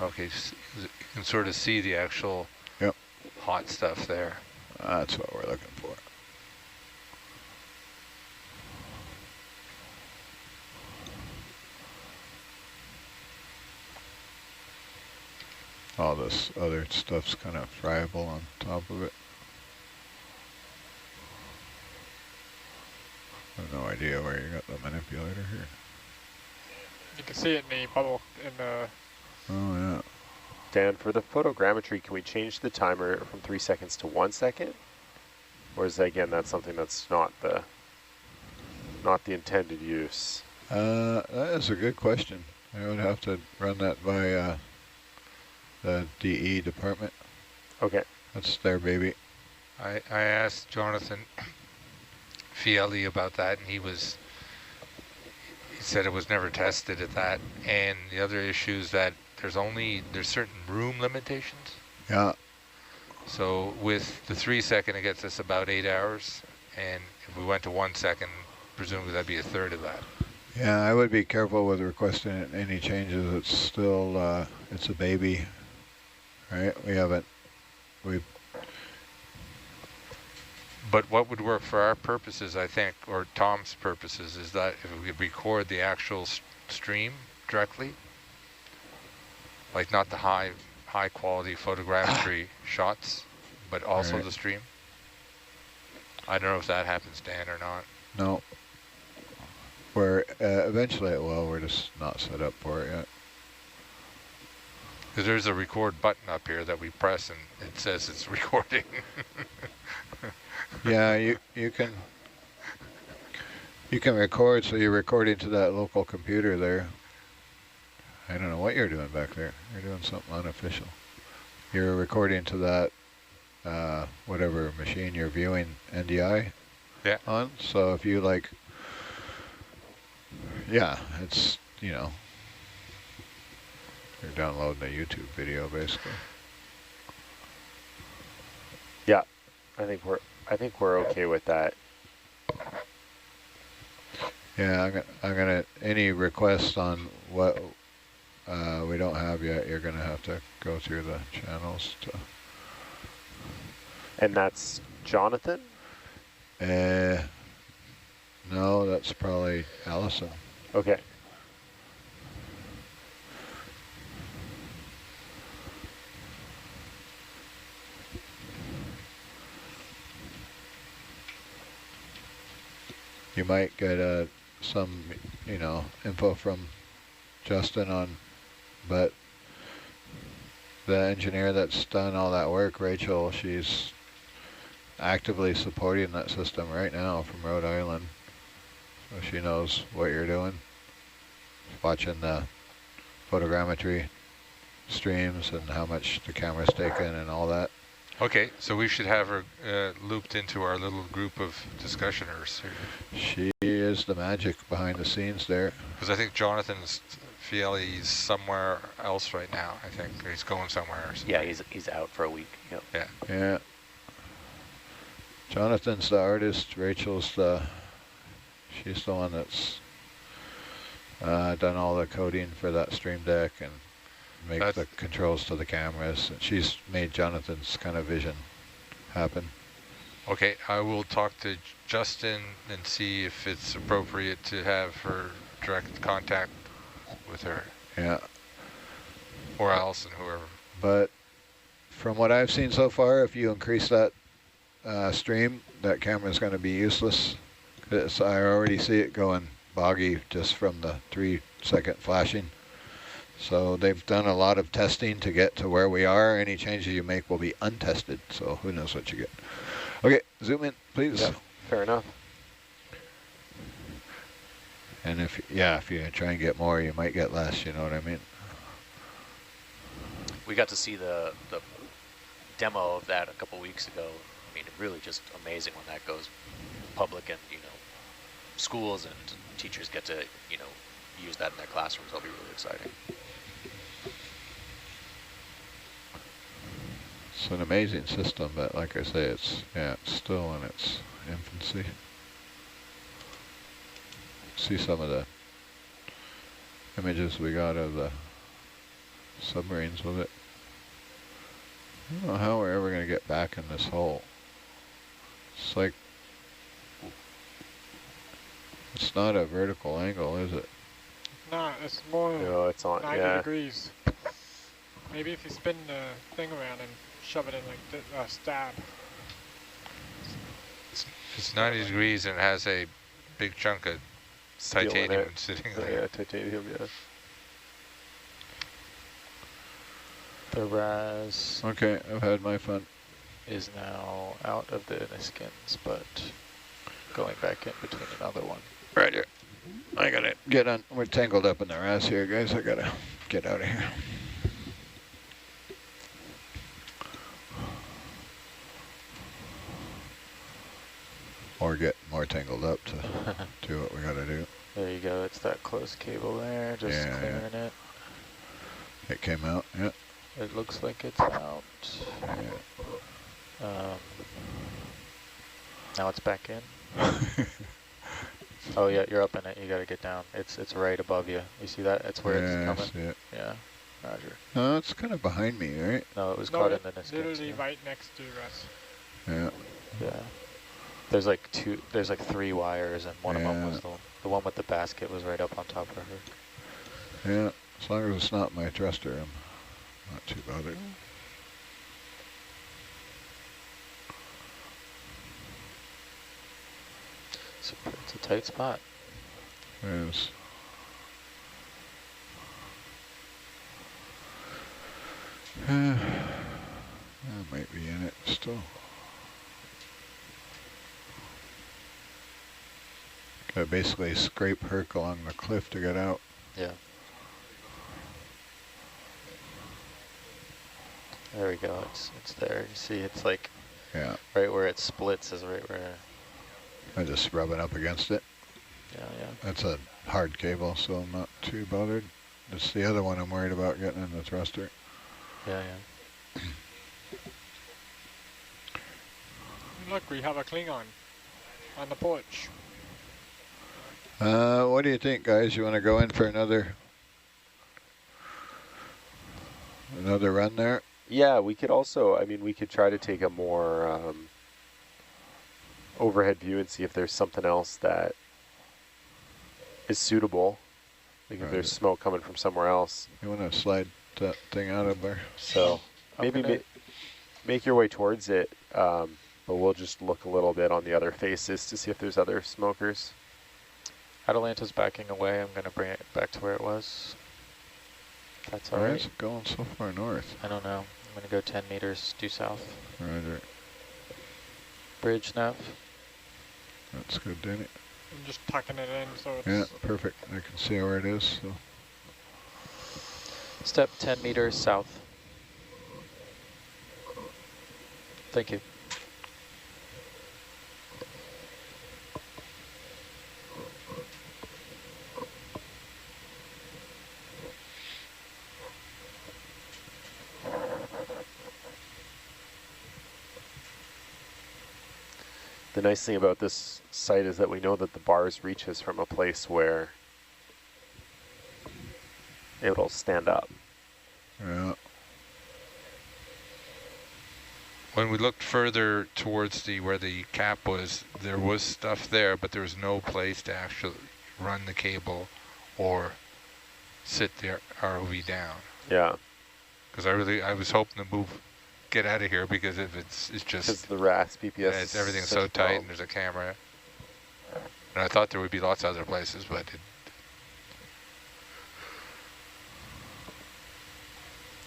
Okay, you can sort of see the actual hot stuff there. That's what we're looking for. All this other stuff's kind of friable on top of it. I have no idea where you got the manipulator here. You can see it in the bubble in the... Oh, yeah. Dan, for the photogrammetry, can we change the timer from 3 seconds to 1 second? Or is that, again, that's something that's not the intended use? That is a good question. I would have to run that by the DE department. Okay. That's their baby. I asked Jonathan Fielli about that, and he said it was never tested at that. And the other issue is that there's certain room limitations. Yeah. So with the 3 second, it gets us about 8 hours. And if we went to 1 second, presumably that'd be a third of that. Yeah, I would be careful with requesting any changes. It's still, it's a baby, right? But what would work for our purposes, I think, or Tom's purposes, is that if we could record the actual stream directly, like not the high quality photogrammetry shots, but also the stream. I don't know if that happens, Dan, or not. No. Eventually it will. We're just not set up for it yet. Because there's a record button up here that we press and it says it's recording. Yeah, you can record, so you're recording to that local computer there. I don't know what you're doing back there. You're doing something unofficial. you're recording to that whatever machine you're viewing NDI on. So if you like, yeah, it's, you know, you're downloading a YouTube video basically. Yeah, I think we're okay with that. Yeah, I'm gonna any requests on what we don't have yet, you're gonna have to go through the channels to. And that's Jonathan? No, that's probably Allison. Okay. You might get some, you know, info from Justin on, but the engineer that's done all that work, Rachel, she's actively supporting that system right now from Rhode Island. So she knows what you're doing, watching the photogrammetry streams and how much the camera's taken and all that. Okay, so we should have her looped into our little group of discussioners. She is the magic behind the scenes there. Because I think Jonathan's he's somewhere else right now. I think he's going somewhere. Or yeah, he's out for a week. Yep. Yeah. Yeah. Jonathan's the artist. Rachel's she's the one that's done all the coding for that stream deck and make the controls to the cameras. And she's made Jonathan's kind of vision happen. Okay, I will talk to Justin and see if it's appropriate to have her direct contact with her. Yeah. Or Allison, whoever. But from what I've seen so far, if you increase that stream, that camera is going to be useless. I already see it going boggy just from the 3-second flashing. So they've done a lot of testing to get to where we are. Any changes you make will be untested, so who knows what you get. Okay, zoom in, please. Yeah, fair enough. And if you try and get more, you might get less, you know what I mean? We got to see the demo of that a couple weeks ago. I mean, really just amazing when that goes public and, you know, schools and teachers get to, you know, use that in their classrooms. That'll be really exciting. It's an amazing system, but like I say, it's still in its infancy. See some of the images we got of the submarines with it. I don't know how we're ever going to get back in this hole. It's like, it's not a vertical angle, is it? No, it's more No, it's on, 90 yeah. degrees. Maybe if you spin the thing around and shove it in like a stab. It's 90 degrees and it has a big chunk of Steel in titanium it. sitting Oh, there. yeah, titanium, yeah. The RAS Okay, I've had my fun. is now out of the Niskins, but going back in between another one. Right here. I gotta get on. We're tangled up in the RAS here, guys. I gotta get out of here. Or get more tangled up to do what we gotta do. There you go. It's that close cable there, just Yeah, clearing it. It came out, yeah. It looks like it's out. Yeah. Now it's back in. Oh yeah, you're up in it. You got to get down. It's right above you. You see that? It's where it's coming. See it. Yeah. Roger. No, it's kind of behind me, right? No, it was caught in the Niskins. Literally Yeah. right next to us. Yeah. Yeah. There's like three wires, and one of them was the one with the basket was right up on top of her. Yeah. As long as it's not my thruster, I'm not too bothered. It's a tight spot. It is. I might be in it still. Gotta basically scrape Herc along the cliff to get out. Yeah. There we go. It's there. You see, it's like Yeah, right where it splits is right where. I just rubbing up against it. Yeah, yeah. That's a hard cable, so I'm not too bothered. It's the other one I'm worried about getting in the thruster. Yeah, yeah. Look, we have a Klingon on the porch. What do you think, guys? You want to go in for another run there? Yeah, we could also, I mean, we could try to take a more overhead view and see if there's something else that is suitable. Like if there's smoke coming from somewhere else. You want to slide that thing out of there? So maybe make your way towards it, but we'll just look a little bit on the other faces to see if there's other smokers. Atalanta's backing away. I'm going to bring it back to where it was. That's all Why right. is it going so far north? I don't know. I'm going to go 10 meters due south. Roger. Bridge nav. That's good, Danny. I'm just tucking it in so it's... Yeah, perfect. I can see where it is. So. Step 10 meters south. Thank you. The nice thing about this site is that we know that the bars reaches from a place where it'll stand up. Yeah. When we looked further towards where the cap was, there was stuff there, but there was no place to actually run the cable or sit the ROV down. Yeah. Because I was hoping to get out of here, because if it's just Because the RAS PPS. everything's so tight and there's a camera. And I thought there would be lots of other places, but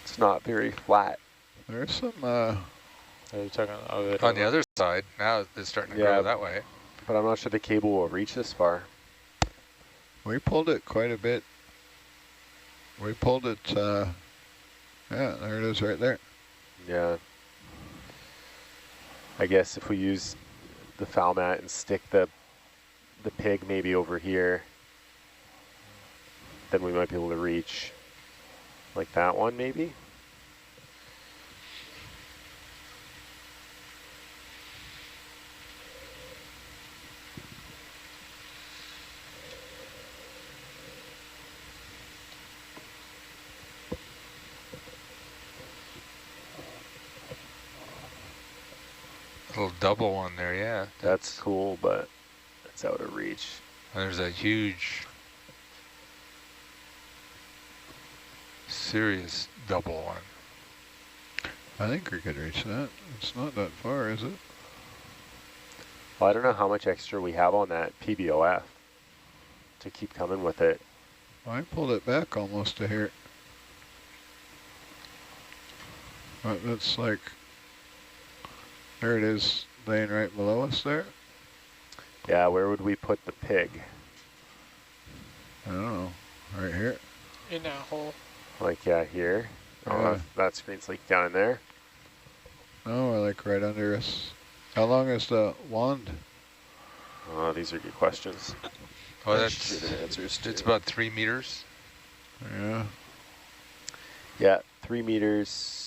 it's not very flat. There's some... Are you talking on the other side, now it's starting to grow that way. But I'm not sure the cable will reach this far. We pulled it quite a bit. We pulled it, yeah, there it is right there. Yeah. I guess if we use the foul mat and stick the pig maybe over here, then we might be able to reach like that one maybe. Little double one there, yeah. That's cool, but it's out of reach. And there's a huge, serious double one. I think we could reach that. It's not that far, is it? Well, I don't know how much extra we have on that PBOF to keep coming with it. I pulled it back almost to here. But that's like, there it is, laying right below us there. Yeah, where would we put the pig? I don't know, right here. In that hole. Like, yeah, here. Oh, that screen's like down in there. No, we're like right under us. How long is the wand? Oh, these are good questions. Oh, that's answers it's about 3 meters. Yeah. Yeah, 3 meters.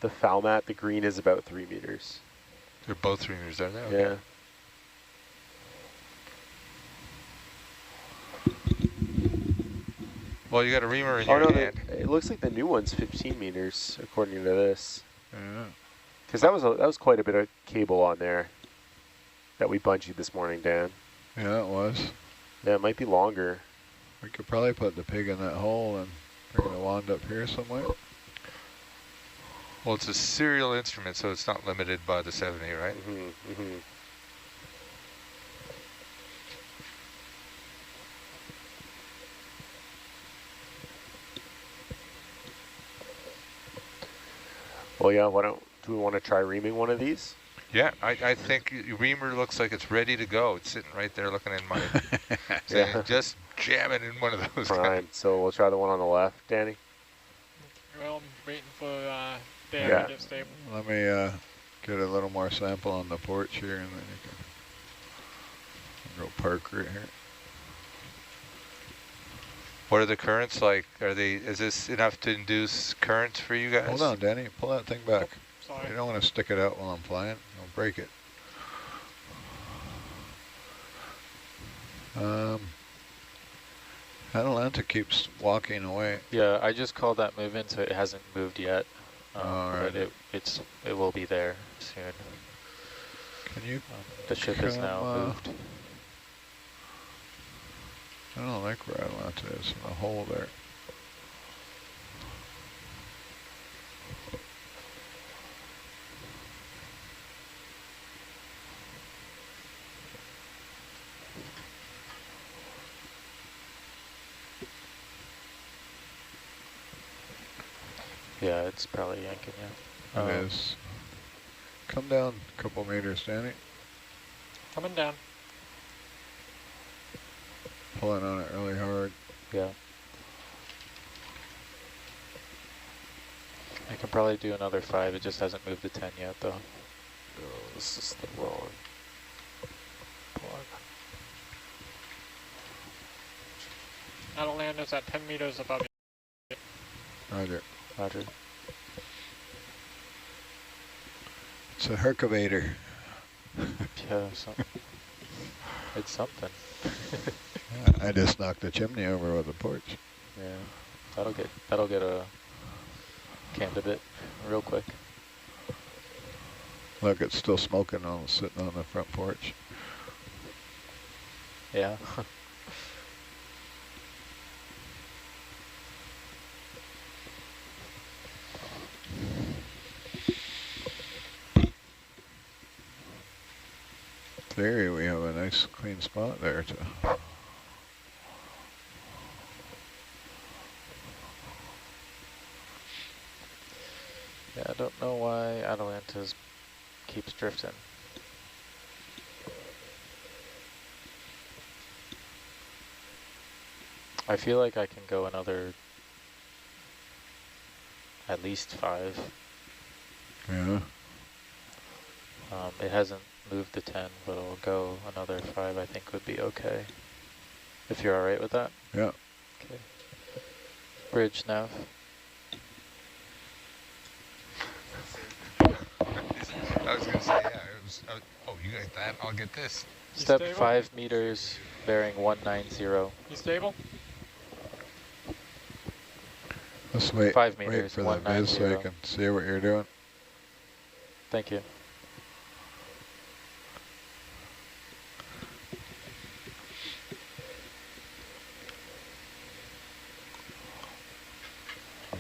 The foul mat, the green is about 3 meters. They're both 3 meters, aren't they? Okay. Yeah. Well, you got a reamer in your hand. It looks like the new one's 15 meters according to this. Yeah. Because that was quite a bit of cable on there that we bungeed this morning, Dan. Yeah, it was. Yeah, it might be longer. We could probably put the pig in that hole and bring the wand up here somewhere. Well, it's a serial instrument, so it's not limited by the 70, right? Mm-hmm, mm-hmm. Well, yeah, do we want to try reaming one of these? Yeah, I think reamer looks like it's ready to go. It's sitting right there looking in my, saying, just jam it in one of those. Prime. So we'll try the one on the left, Danny. Well, I'm waiting for Dan Yeah. to get stable. Let me get a little more sample on the porch here, and then you can go park right here. What are the currents like? Is this enough to induce currents for you guys? Hold on, Danny. Pull that thing back. Sorry. You don't want to stick it out while I'm flying. I'll break it. Atalanta keeps walking away. Yeah, I just called that movement, so it hasn't moved yet. Alright. But it will be there soon. Can you The ship is now moved. I don't like where Atalanta is in the hole there. Yeah, it's probably yanking you. It is. Come down a couple meters, Danny. Coming down. Pulling on it really hard. Yeah. I can probably do another 5. It just hasn't moved to 10 yet, though. No, this is the wrong plug. Atalanta's at 10 meters above you. Roger. Roger. It's a Hercavator. Yeah, it's something. I just knocked the chimney over with a porch. Yeah, that'll get a candidate real quick. Look, it's still smoking sitting on the front porch. Yeah. Theory, we have a nice clean spot there to. Yeah, I don't know why Atalanta's keeps drifting. I feel like I can go another at least 5. Yeah. It hasn't moved to 10, but it'll go another 5, I think would be okay. If you're all right with that? Yeah. Okay. Bridge nav. I was going to say, yeah. Oh, you got that? I'll get this. Step stable? 5 meters, bearing 190. You stable? Let's wait. 5 Wait meters, for the viz so you 190. can see what you're doing. Thank you.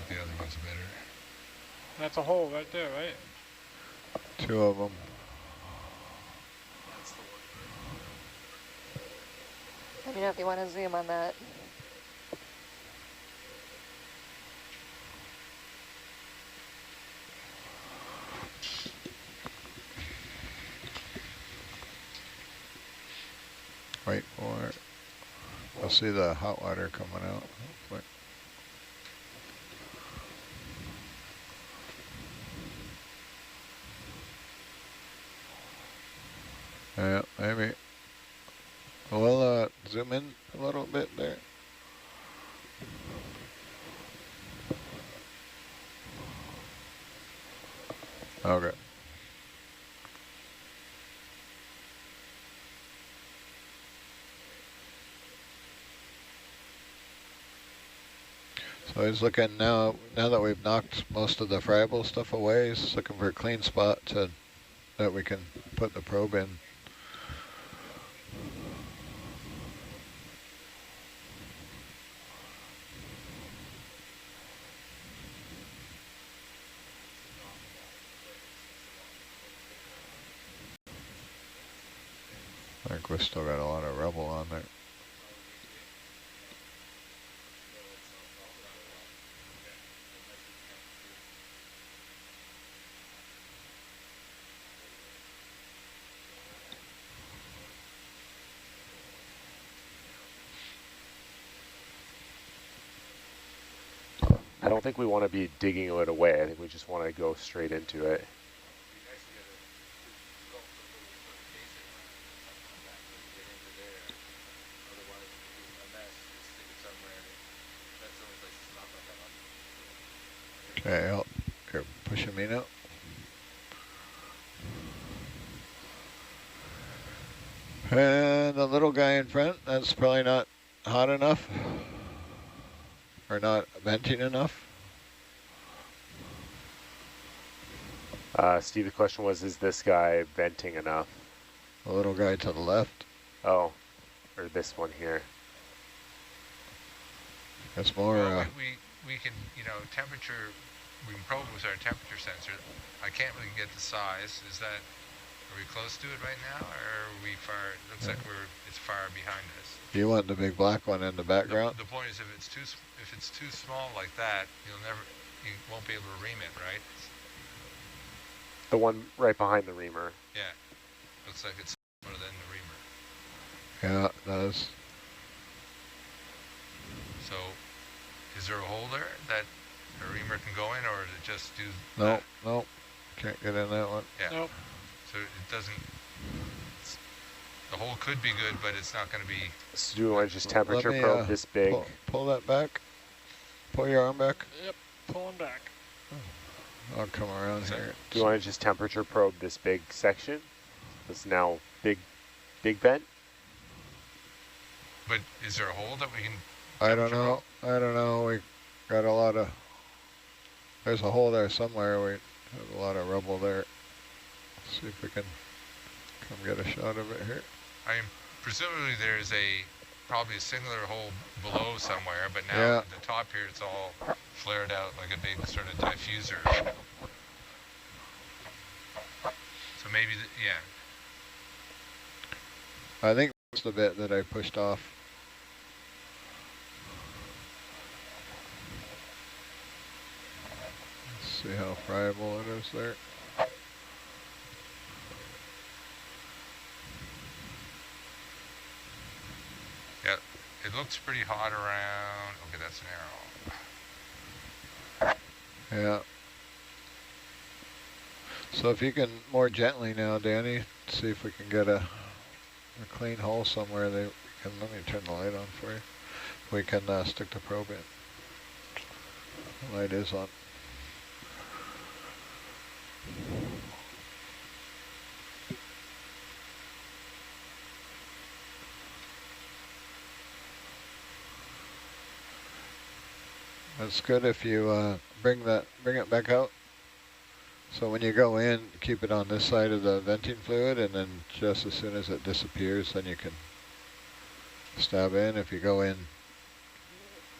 The other one's better. That's a hole right there, right? 2 of them. Let me know if you want to zoom on that. Wait for it. I'll see the hot water coming out. Hopefully. Yeah, maybe. We'll zoom in a little bit there. Okay. So he's looking now that we've knocked most of the friable stuff away, he's looking for a clean spot that we can put the probe in. I think we still got a lot of rubble on there. I don't think we want to be digging it away. I think we just want to go straight into it. Okay, you're pushing me now. And the little guy in front, that's probably not hot enough or not venting enough. Steve, the question was, is this guy venting enough? The little guy to the left. Oh, or this one here. That's more. Well, we can, you know, temperature. We can probe with our temperature sensor. I can't really get the size. Is that? Are we close to it right now, or are we far? It looks like it's far behind us. You want the big black one in the background? The point is, if it's too small like that, you won't be able to ream it, right? The one right behind the reamer. Yeah, looks like it's smaller than the reamer. Yeah, it does. So, is there a hole there that a reamer can go in, or is it just do? No, no, can't get in that one. Yeah. Nope. So it doesn't. The hole could be good, but it's not going to be. So do we want to just temperature probe this big? Pull that back. Pull your arm back. Yep, pulling back. I'll come around here. Do you want to just temperature probe this big section? It's now big vent? But is there a hole that we can? I don't know. I don't know. We got a lot of. There's a hole there somewhere. We have a lot of rubble there. Let's see if we can come get a shot of it here. Presumably there's probably a singular hole below somewhere, but now at the top here it's all flared out like a big sort of diffuser. So maybe, I think that's the bit that I pushed off. Let's see how friable it is there. Yeah, it looks pretty hot around. Okay, that's an arrow. Yeah. So if you can more gently now, Danny, see if we can get a clean hole somewhere. Let me turn the light on for you. We can stick the probe in. The light is on. It's good if you bring it back out. So when you go in, keep it on this side of the venting fluid, and then just as soon as it disappears, then you can stab in. If you go in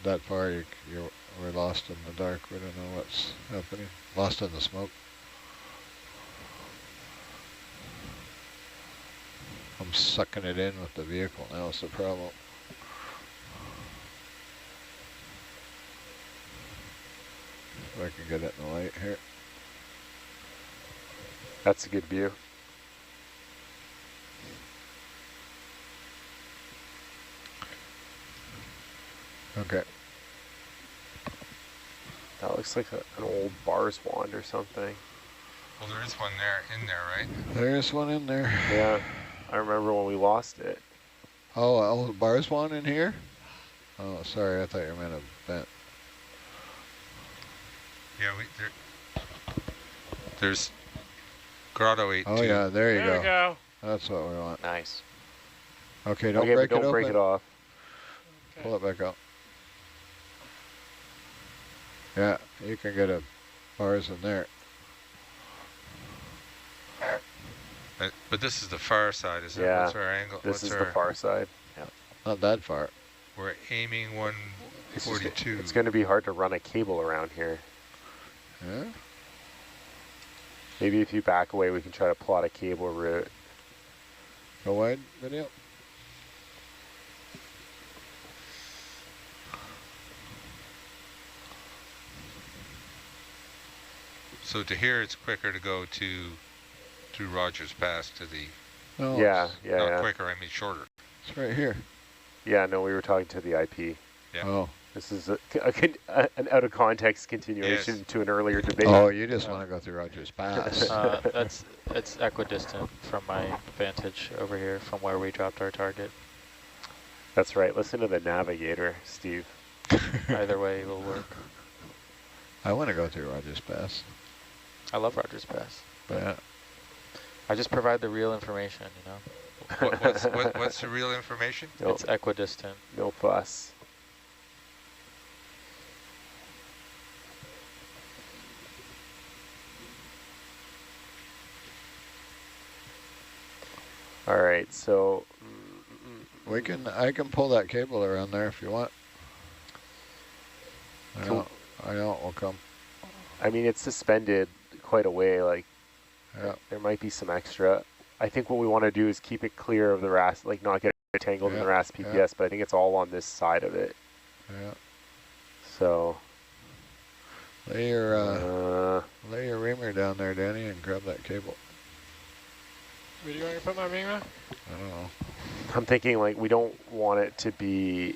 that far, we're lost in the dark. We don't know what's happening. Lost in the smoke. I'm sucking it in with the vehicle now. It's the problem. If I can get it in the light here. That's a good view. Okay. That looks like an old bars wand or something. Well, there is one in there, right? There's one in there. Yeah, I remember when we lost it. Oh, an old bars wand in here? Oh, sorry, I thought you meant a vent. Yeah, there's Grotto 8. Oh yeah, there you There we go. That's what we want. Nice. Okay, don't Okay, break but it don't open. break it off. Okay. Pull it back out. Yeah, you can get a bars in there. But this is the far side, is it? Yeah, What's our angle? this is the far side. Not that far. We're aiming 142. It's going to be hard to run a cable around here. Yeah. Maybe if you back away, we can try to plot a cable route. Go wide, video. So to here, it's quicker to go through Rogers Pass to the. No, Yeah, it's, yeah, Not yeah. quicker, I mean shorter. it's right here. Yeah, no, we were talking to the IP. Yeah. Oh, This is an out of context continuation to an earlier debate. Oh, you just want to go through Rogers Pass. It's equidistant from my vantage over here from where we dropped our target. That's right. Listen to the navigator, Steve. Either way will work. I want to go through Rogers Pass. I love Rogers Pass. Yeah. I just provide the real information, you know. What's the real information? It's equidistant. No fuss. All right, so I can pull that cable around there if you want. I know it will come. I mean, it's suspended quite a way. Like, yeah. There might be some extra. I think what we want to do is keep it clear of the RAS, like not get tangled in the RAS PPS, but I think it's all on this side of it. Yeah. So lay your reamer down there, Danny, and grab that cable. Where do you want to put my reamer? I don't know. I'm thinking like we don't want it to be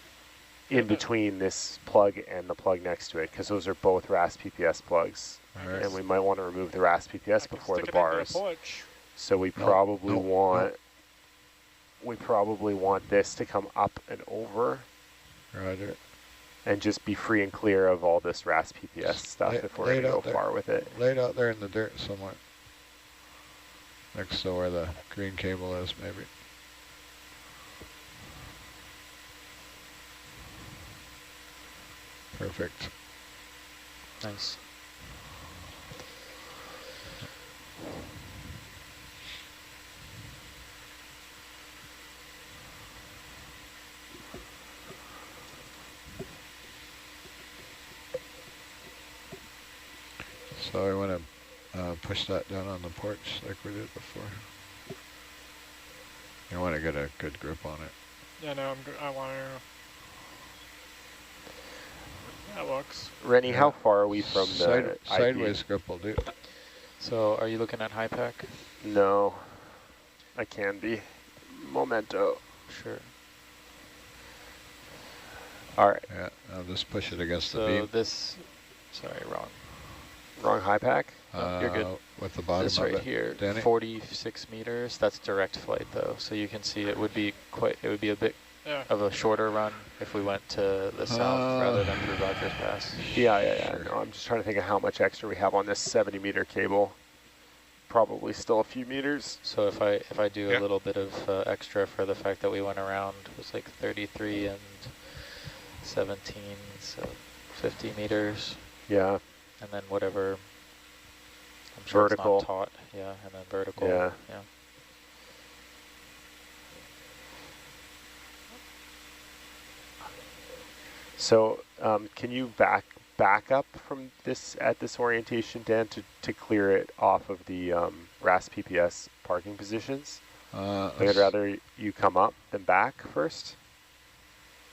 in between this plug and the plug next to it, because those are both RAS PPS plugs. Right. And we might want to remove the RAS PPS before the bars. So we probably want this to come up and over. Roger. And just be free and clear of all this RAS PPS stuff if we're going to go far with it. Laid out there in the dirt somewhere. Next to where the green cable is, maybe. Perfect. Nice. So I want to push that down on the porch like we did before. I want to get a good grip on it. Yeah, no, I want to. That works. Rennie, how far are we from the sideways grip will do. So are you looking at high pack? No, I can be. Momento. Sure. All right. Yeah, I'll just push it against the beam. So this, sorry, wrong high pack? You're good. With the bottom this of right it, here, Danny? 46 meters, that's direct flight though. So you can see it would be a bit of a shorter run if we went to the south rather than through Rogers Pass. Yeah. Sure. No, I'm just trying to think of how much extra we have on this 70-meter cable. Probably still a few meters. So if I do a little bit of extra for the fact that we went around, it was like 33 and 17, so 50 meters. Yeah. And then whatever. I'm sure vertical. It's not taut. Yeah, and then vertical. Yeah. So can you back up from this at this orientation, Dan, to clear it off of the RAS PPS parking positions? I'd rather you come up than back first.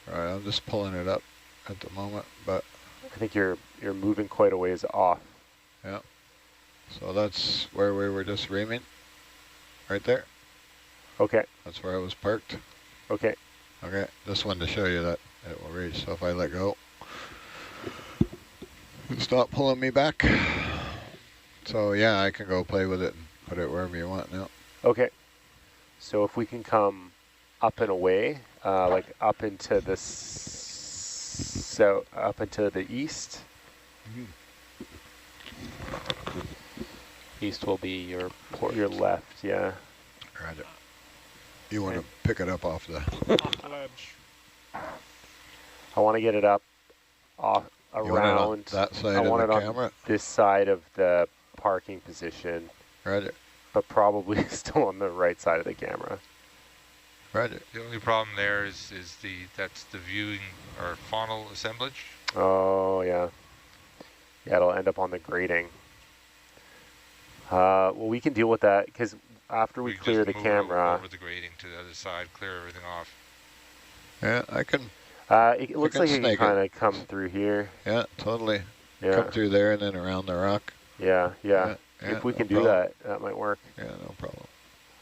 All right, I'm just pulling it up at the moment, but I think you're moving quite a ways off. Yeah. So that's where we were just reaming, right there. Okay. That's where I was parked. Okay. Okay, just wanted to show you that it will reach. So if I let go, stop pulling me back. So yeah, I can go play with it and put it wherever you want now. Okay. So if we can come up and away, like up into the up into the east. East will be your port. Your left, yeah. Roger. You want to pick it up off the ledge. I want to get it up off around that side of the camera. On this side of the parking position. Roger. But probably still on the right side of the camera. Roger. The only problem there is that's the viewing or funnel assemblage. Oh yeah. Yeah, it'll end up on the grating. Well, we can deal with that because after we clear the camera, over the grating to the other side, clear everything off. Yeah, I can. It looks like it can kind of come through here. Yeah, totally. Yeah. Come through there and then around the rock. Yeah. If we can do that, that might work. Yeah, no problem.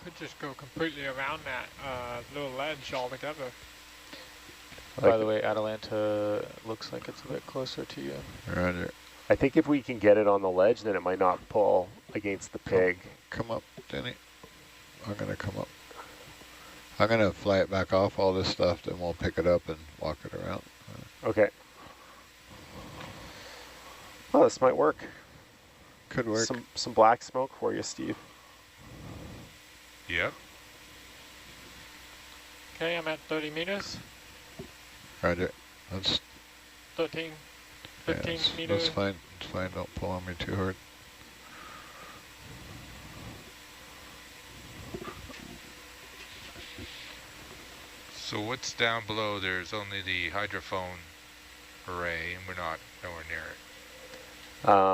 Could just go completely around that little ledge altogether. By the way, Atalanta looks like it's a bit closer to you. Roger. I think if we can get it on the ledge, then it might not pull against the pig. Come up, Denny. I'm going to come up. I'm going to fly it back off all this stuff, then we'll pick it up and walk it around. Okay. Oh, this might work. Could work. Some black smoke for you, Steve. Yep. Okay, I'm at 30 meters. Roger. That's 13, 15 meters. That's fine. It's fine. Don't pull on me too hard. So what's down below? There's only the hydrophone array, and we're not nowhere near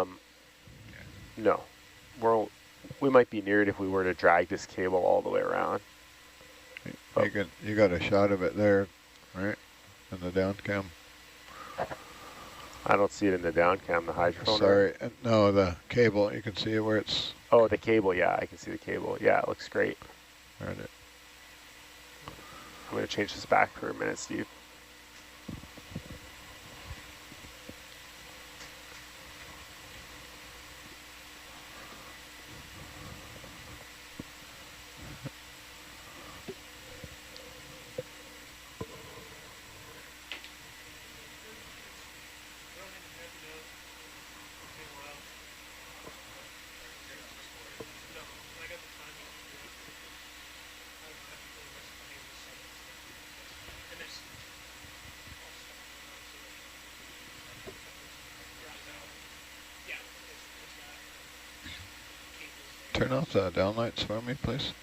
it. No. We might be near it if we were to drag this cable all the way around. You got a shot of it there, right? In the down cam. I don't see it in the down cam, the hydrophone. Sorry, no, the cable. You can see where it's. Oh, the cable. Yeah, I can see the cable. Yeah, it looks great. Right. I'm going to change this back for a minute, Steve. Turn off the downlights for me, please.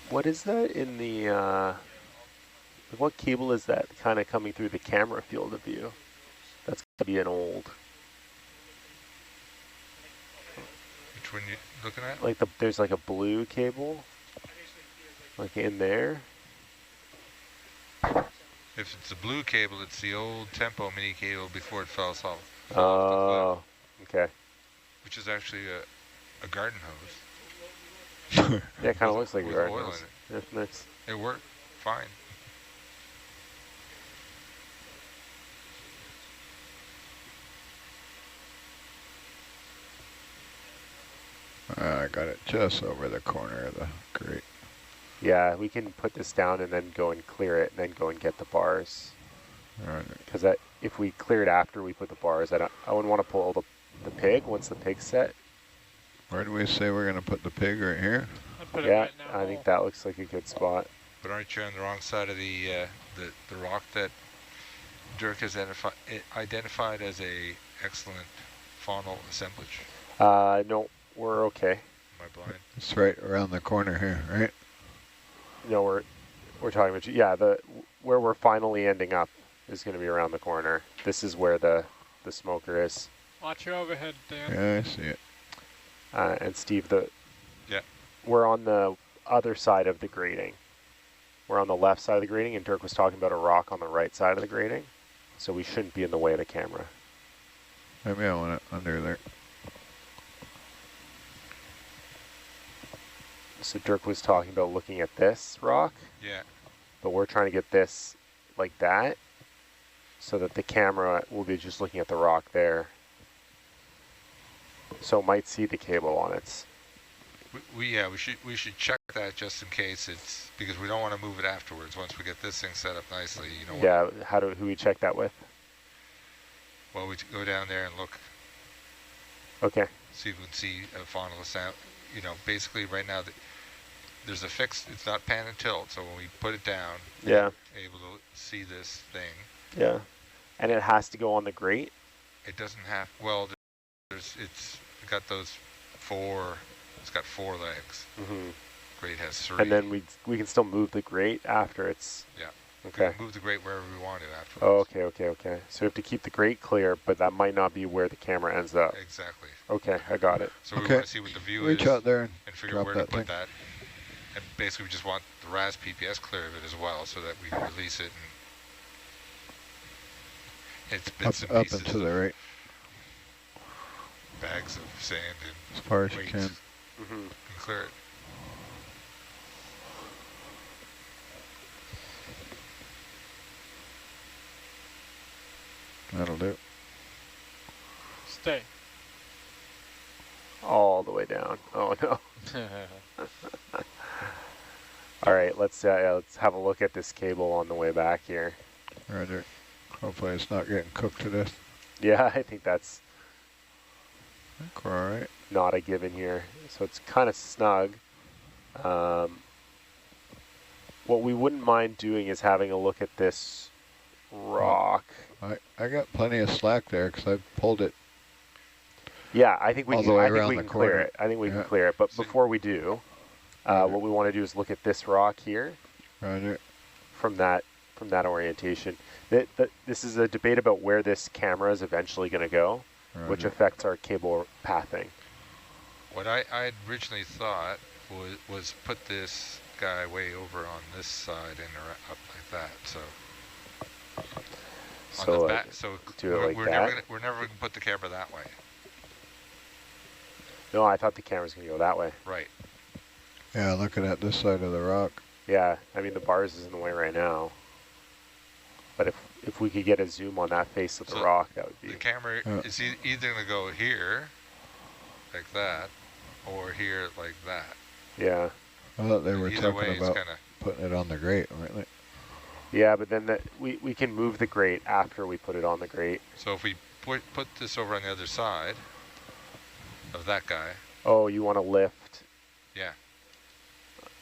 What is that in the, what cable is that kind of coming through the camera field of view? That's going to be an old. Which one you looking at? Like there's like a blue cable, like in there. If it's a blue cable, it's the old Tempo mini cable before it fell off. Oh, okay. Which is actually a garden hose. Yeah, it kind of looks like a with garden oil hose. in it. Yeah, nice. It worked fine. I got it just over the corner of the grate. Yeah, we can put this down and then go and clear it and then go and get the bars. Because if we clear it after we put the bars, I wouldn't want to pull the pig once the pig's set. Where do we say we're going to put the pig? Right here? Yeah, I think that looks like a good spot. But aren't you on the wrong side of the rock that Dirk has identified as a excellent faunal assemblage? No, we're okay. Am I blind? It's right around the corner here, right? No, we're talking about, yeah, where we're finally ending up is going to be around the corner. This is where the smoker is. Watch your overhead, Dan. Yeah, I see it. And Steve, yeah, we're on the other side of the grating. We're on the left side of the grating, and Dirk was talking about a rock on the right side of the grating, so we shouldn't be in the way of the camera. Maybe I want it under there. So Dirk was talking about looking at this rock. Yeah. But we're trying to get this like that, so that the camera will be just looking at the rock there. So it might see the cable on it. We should check that just in case it's, because we don't want to move it afterwards once we get this thing set up nicely. You know. Yeah. Who we check that with? Well, we go down there and look. Okay. See if we can see a faunal sound. You know, basically right now there's a fixed. It's not pan and tilt. So when we put it down, yeah, we're able to see this thing. Yeah, and it has to go on the grate. It doesn't have. Well, it's got those four. It's got 4 legs. Mm-hmm. Grate has 3. And then we can still move the grate after it's. Yeah. Okay. We can move the grate wherever we want to afterwards. Oh, okay. So we have to keep the grate clear, but that might not be where the camera ends up. Exactly. Okay, I got it. So we want to see what the view Reach is. out there and figure out where to put that. And basically we just want the RAS PPS clear of it as well, so that we can release it. And it's bits and up pieces and to the right. Bags of sand and as far as you can. And clear it. That'll do. Stay. All the way down. Oh no. All right, let's have a look at this cable on the way back here. Roger. Hopefully it's not getting cooked to death. Yeah, I think that's All right. not a given here. So it's kind of snug. What we wouldn't mind doing is having a look at this rock. I got plenty of slack there because I pulled it. Yeah, I think we all can, the way I think around we the can clear corner. it. I think we Yeah. can clear it. But before we do, what we want to do is look at this rock here Roger. from that orientation. This is a debate about where this camera is eventually going to go, which Roger. affects our cable pathing. What I originally thought was put this guy way over on this side and up like that. So on So the back, so do it like we're that. never gonna put the camera that way. No, I thought the camera's going to go that way. Right. Yeah, looking at this side of the rock. Yeah, I mean the bars is in the way right now. But if we could get a zoom on that face of the So rock, that would be. The camera is either gonna go here, like that, or here like that. Yeah. I thought they were Either way, talking it's about kinda, putting it on the grate, weren't they? Yeah, but then we can move the grate after we put it on the grate. so if we put this over on the other side of that guy, Oh, you want to lift? yeah,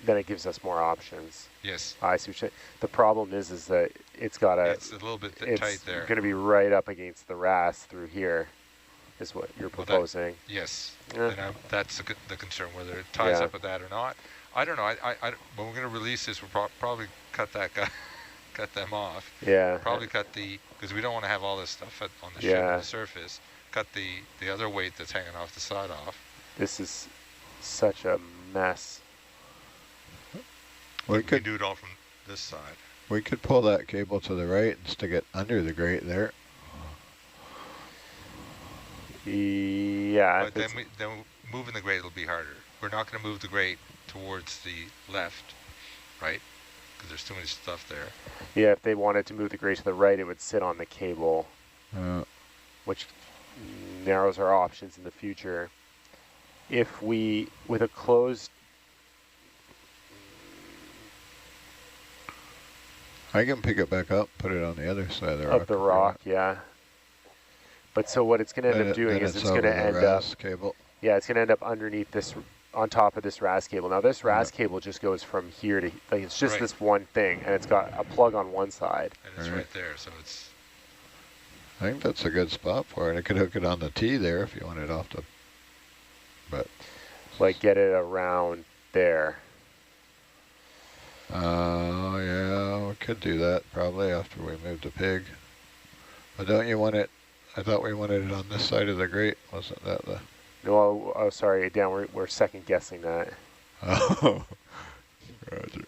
Then it gives us more options. yes, I see what you're saying. The problem is that it's got it's a little bit tight there. It's going to be right up against the RAS through here, is what you're Well, proposing. Yes, Yeah. and that's the concern, whether it ties Yeah. up with that or not. I don't know. When we're going to release this, we'll probably cut that guy, cut them off. Yeah. Probably cut because we don't want to have all this stuff on the ship Yeah. on the surface. Cut the other weight that's hanging off the side off. This is such a mess. We can could do it all from this side. we could pull that cable to the right and stick it under the grate there. Yeah. But then moving the grate will be harder. We're not going to move the grate towards the left, right? Because there's too much stuff there. Yeah, if they wanted to move the grate to the right, it would sit on the cable, which narrows our options in the future. If we, with a closed... I can pick it back up, put it on the other side of the rock. Of the rock, yeah. But so what it's going to end up doing is it's going to end up... cable. Yeah, it's going to end up underneath this, on top of this RAS cable. Now this RAS cable just goes from here to, like it's just this one thing, and it's got a plug on one side. And it's right there, so it's... I think that's a good spot for it. I could hook it on the T there if you want it off the... But... Like get it around there. Yeah, we could do that probably after we move the pig. But don't you want it... I thought we wanted it on this side of the grate. Wasn't that the... No, oh sorry, Dan, we're second guessing that. Oh, Roger.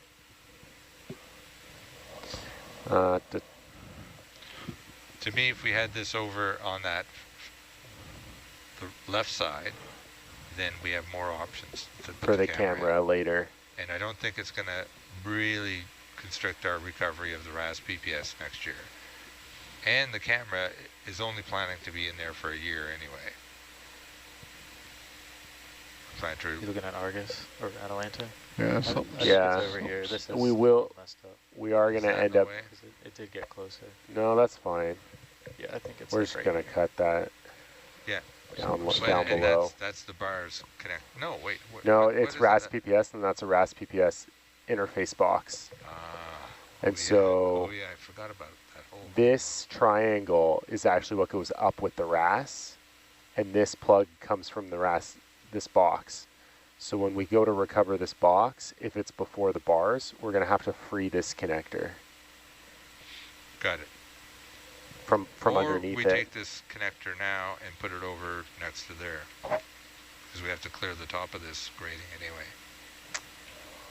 To me, if we had this over on the left side, then we have more options to put for the camera later. And I don't think it's going to really constrict our recovery of the RAS PPS next year. And the camera is only planning to be in there for a year anyway. Plan to... You looking at Argus or Atalanta? Yeah, something. Yeah, it's over here. This is we will. messed up. We are going to end up. It did get closer. No, that's fine. Yeah, I think it's. We're just going to cut that. Yeah. Down below. That's the bars connect. No, wait. No, it's RAS PPS, and that's a RAS PPS interface box. And so oh yeah, I forgot about that whole. This triangle is actually what goes up with the RAS, and this plug comes from the RAS, this box. So when we go to recover this box, if it's before the bars, we're going to have to free this connector. Got it. From underneath we it. take this connector now and put it over next to there, because we have to clear the top of this grating anyway.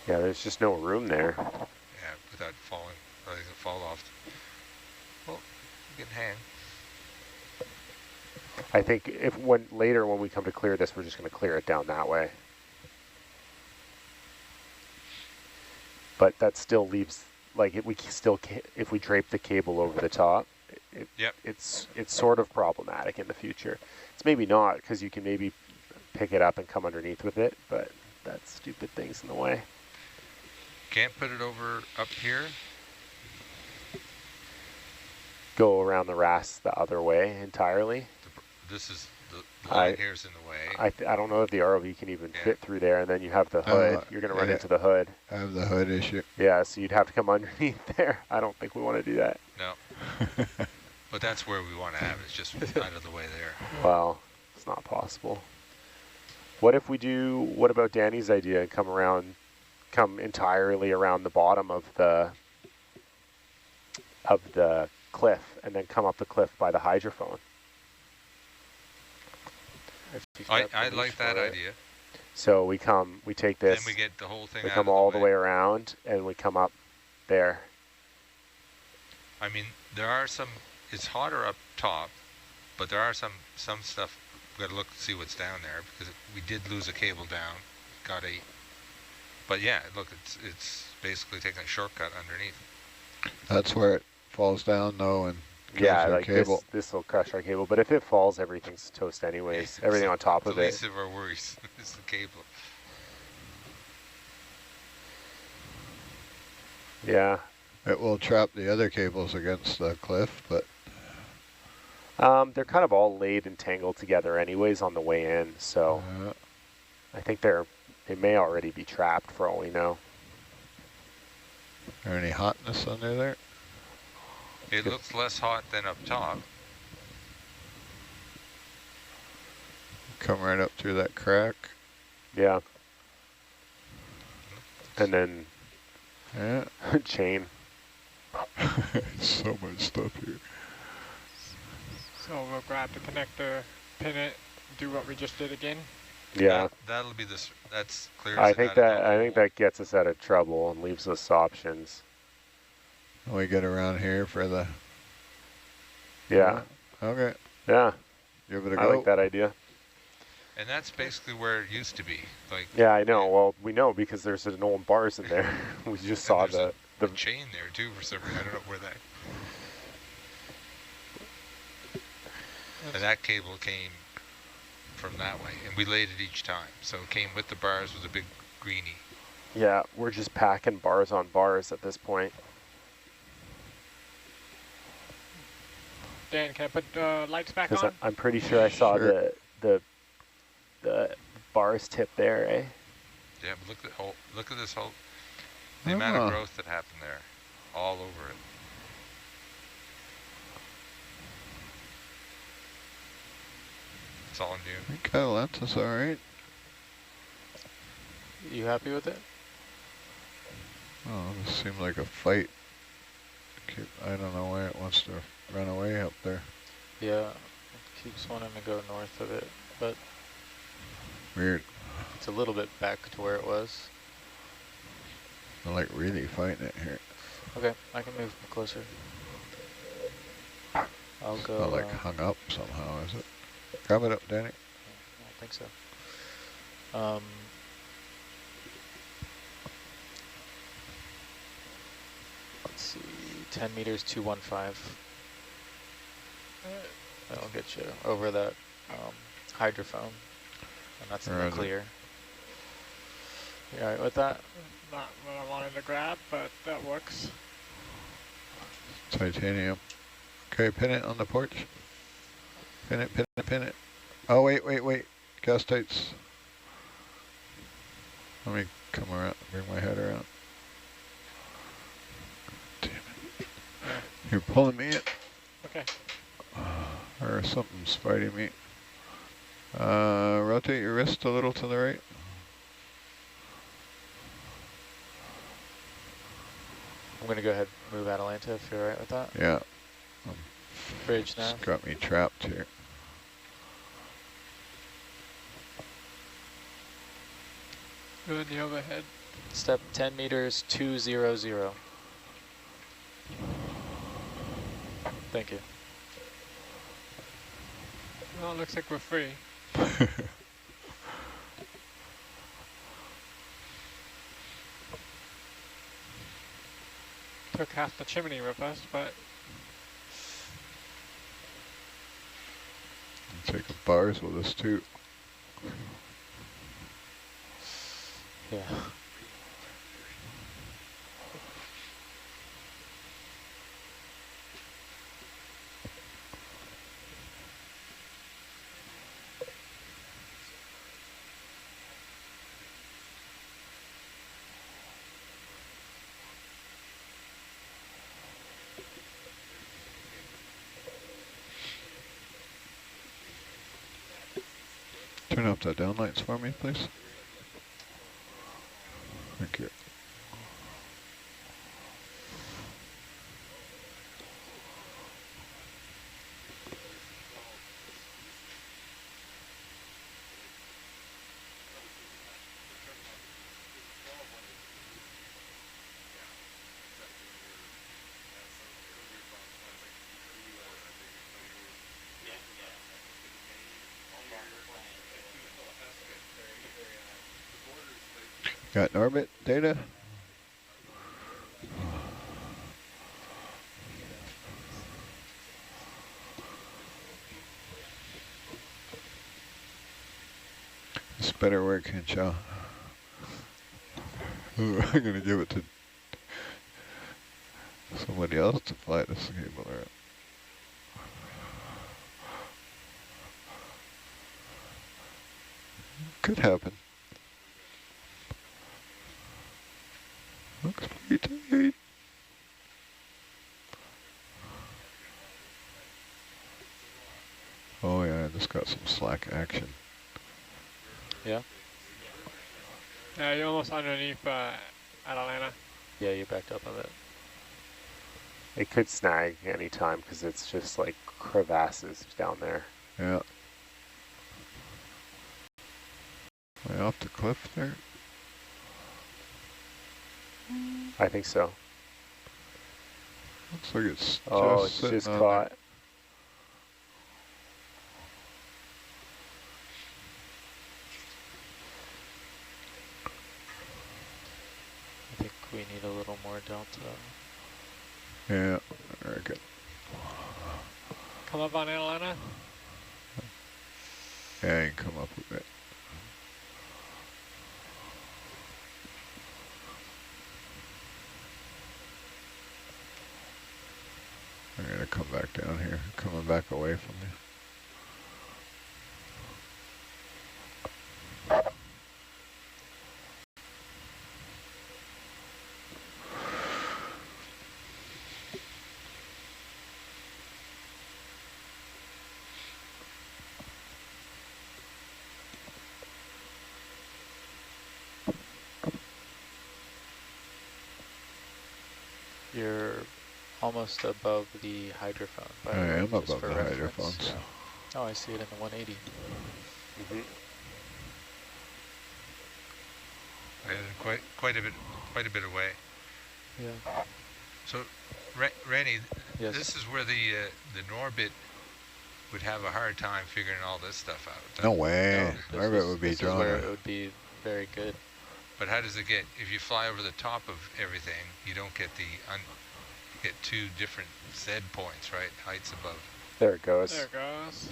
Yeah, there's just no room there. Yeah, without falling, letting it fall off. Well, you can hang. I think later when we come to clear this, we're just going to clear it down that way. But that still leaves, like, if we drape the cable over the top, Yep. it's sort of problematic in the future. It's maybe not, because you can maybe pick it up and come underneath with it, but that stupid thing's in the way. Can't put it over up here? Go around the RAS the other way entirely. This is, the line here's in the way. I don't know if the ROV can even fit through there, and then you have the hood. You're going to run into the hood. I have the hood issue. Yeah, so you'd have to come underneath there. I don't think we want to do that. No. But that's where we want to have it. It's just out of the way there. Well, it's not possible. What if we do, what about Danny's idea and come entirely around the bottom of the cliff and then come up the cliff by the hydrophone? I like that idea. So we take this, then we get the whole thing we out come of all the way around and we come up there. I mean, there are some, it's hotter up top, but there are some stuff, we've got to look and see what's down there, because we did lose a cable down, but yeah, look, it's basically taking a shortcut underneath. That's where it falls down though, and yeah, like cable. This will crush our cable, but if it falls, everything's toast anyways. Yeah, everything on top of it. The least of our worries is the cable. Yeah. It will trap the other cables against the cliff, but they're kind of all laid and tangled together anyways on the way in, so I think they may already be trapped for all we know. Is there any hotness under there? It looks less hot than up top. Come right up through that crack. Yeah. And then chain. So much stuff here. So we'll grab the connector, pin it, do what we just did again. Yeah. That'll be this. That's clear. I think that gets us out of trouble and leaves us options. We get around here for the. Yeah. Okay. Yeah. Give it a go. I like that idea. And that's basically where it used to be. Like. Yeah, I know. Well, we know because there's an old bars in there. We just saw the chain there too for some reason. I don't know where that. And that cable came from that way, and we laid it each time. So it came with the bars with a big greenie. Yeah, we're just packing bars on bars at this point. Dan, can I put lights back on? I'm pretty sure I saw the bars tip there, eh? Yeah, but look at this whole the amount of growth that happened there, all over it. It's all new. Okay, that's all right. You happy with it? Oh, this seemed like a fight. I don't know why it wants to run away up there. Yeah, it keeps wanting to go north of it, but weird. It's a little bit back to where it was. I'm like really fighting it here. Okay, I can move closer. I'll go. It's not like hung up somehow, is it? Grab it up, Danny. I don't think so. Let's see, 10 meters, 215. That'll get you over that hydrophone, and that's in the clear. You all right with that? Not what I wanted to grab, but that works. Titanium. Okay, pin it on the porch. Pin it, pin it, pin it. Oh, wait. Gas tights. Let me come around, bring my head around. Damn it. You're pulling me in. Okay. Or something's fighting me. Rotate your wrist a little to the right. I'm going to go ahead and move Atalanta if you're all right with that. Yeah. Bridge now. It's got me trapped here. Good, the overhead. Step 10 meters, 200. Thank you. Well, it looks like we're free. Took half the chimney with us, but Take the bars with us too. Yeah. Turn off the downlights for me, please. Thank you. Got an orbit data? This better work, Henshaw. I'm going to give it to somebody else to fly this cable around. Could happen. Looks pretty tight. Oh yeah, I just got some slack action. Yeah? Yeah, you're almost underneath Atalanta. Yeah, you backed up a bit. It could snag anytime because it's just like crevasses down there. Yeah. Am I off the cliff there? I think so. Looks like it's Oh, just it's just on caught. there. I think we need a little more delta. Yeah, very good. Come up on Atalanta. Yeah, I can come up a bit. I'm going to come back down here, coming back away from you. You're almost above the hydrophone. By I the way, am just above for the reference. hydrophones. Yeah. Oh, I see it in the 180. Quite a bit away. Yeah. So, Rennie, yes. This is where the Norbit would have a hard time figuring all this stuff out. No way. No, Norbit would be this drawn. is where it would be very good. But how does it get, if you fly over the top of everything, you don't get get two different Z points, right? Heights above. There it goes. There it goes.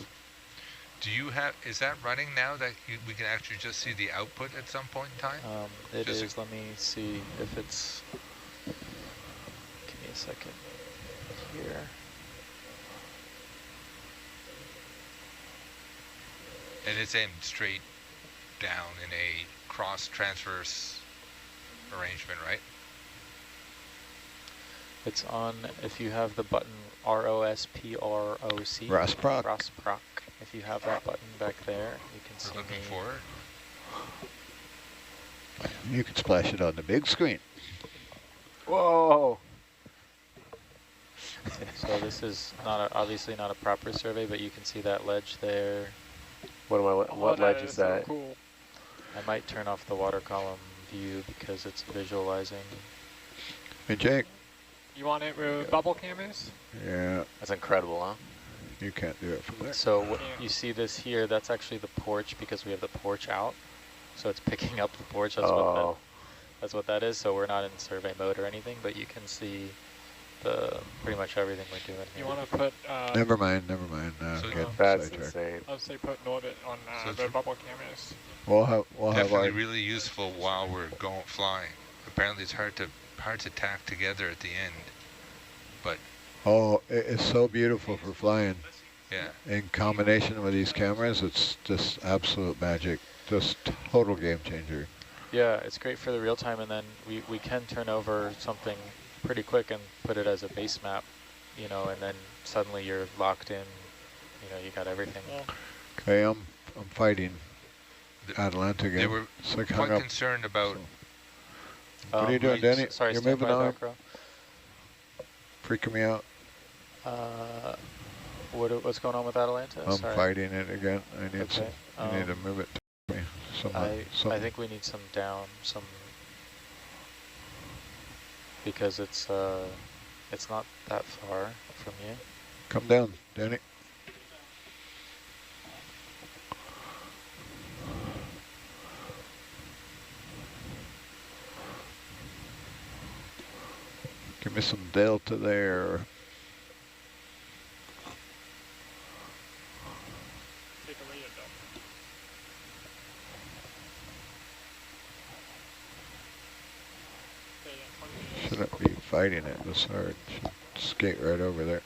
Do you have, is that running now that we can actually just see the output at some point in time? It is, let me see if it's, give me a second here. And it's aimed straight down in a cross-transverse arrangement, right? It's on, if you have the button ROSPROC. Rosproc. Rosproc. If you have that button back there, you can see looking for it. You can splash it on the big screen. Whoa! So this is not obviously not a proper survey, but you can see that ledge there. What ledge is that? So cool. I might turn off the water column view because it's visualizing. Hey, Jake. You want it where bubble cam is? Yeah. That's incredible, huh? You can't do it from there. So what you see this here, that's actually the porch because we have the porch out. So it's picking up the porch. That's what that is. So we're not in survey mode or anything, but you can see pretty much everything we're doing You here. want to put... Never mind. That's sidetracked. insane. I would say put Norbit on the bubble cameras. We'll have Definitely our... really useful while we're going flying. Apparently it's hard to tack together at the end, but... Oh, it's so beautiful for flying. Yeah. In combination with these cameras, it's just absolute magic. Just total game changer. Yeah, it's great for the real time, and then we can turn over something pretty quick and put it as a base map, you know, and then suddenly you're locked in, you know, you got everything. Okay, I'm fighting Atalanta again. They were quite concerned about... What are you doing, Danny? Sorry, you're moving on. Freaking me out. What's going on with Atalanta? I'm fighting it again. I need okay. need to move it to me. I think we need some because it's not that far from you. Come down, Danny. Give me some delta there. Shouldn't be fighting it this hard. Should skate right over there.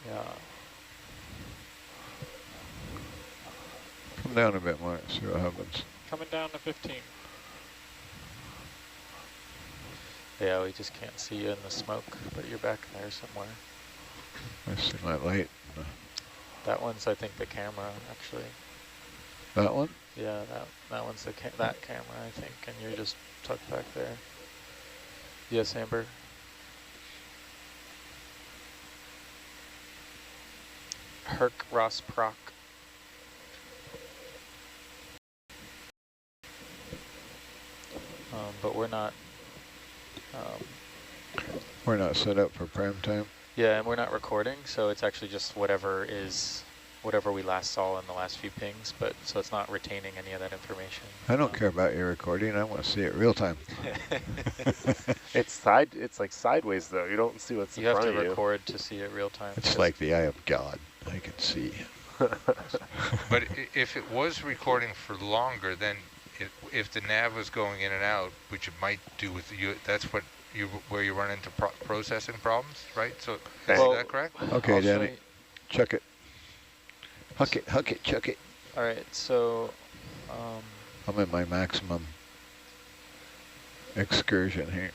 Yeah. Come down a bit more, see what happens. Coming down to 15. Yeah, we just can't see you in the smoke, but you're back there somewhere. I see my light. That one's, I think, the camera, actually. That one? Yeah, that one's that camera, I think, and you're just tucked back there. Yes, Amber. Herc Ross Proc. But we're not. We're not set up for prime time. Yeah, and we're not recording, so it's actually just whatever we last saw in the last few pings, but so it's not retaining any of that information. I don't care about your recording. I want to see it real time. It's like sideways though. You don't see what's in front of you. You have to record to see it real time. It's like the eye of God. I can see. But if it was recording for longer, then if the nav was going in and out, which it might do with you, that's where you run into processing problems, right? So is that correct? Okay, Danny, check it. Huck it, chuck it. All right, so I'm in my maximum excursion here.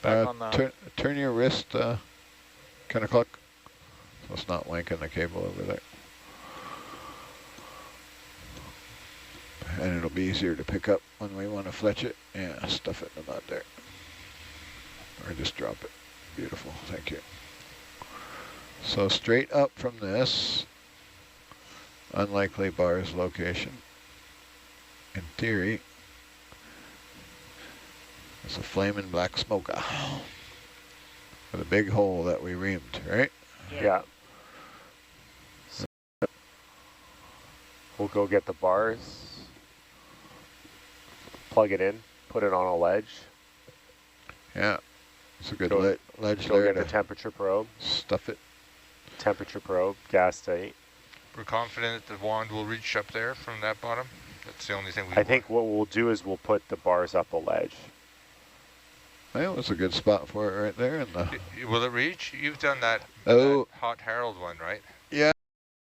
Back on the turn your wrist kind of clock, so it's not wanking the cable over there. And it'll be easier to pick up when we want to fletch it. Yeah, stuff it in the mud there. Or just drop it. Beautiful, thank you. So straight up from this, unlikely bars location. In theory, it's a flaming black smoker with a big hole that we reamed, right? Yeah. So we'll go get the bars, plug it in, put it on a ledge. Yeah, it's a good ledge go there. Get the temperature probe. Stuff it. Temperature probe, gas tight. We're confident that the wand will reach up there from that bottom? That's the only thing we I think what we'll do is we'll put the bars up a ledge. That was a good spot for it right there. Will it reach? You've done that, that Hot Harold one, right? Yeah.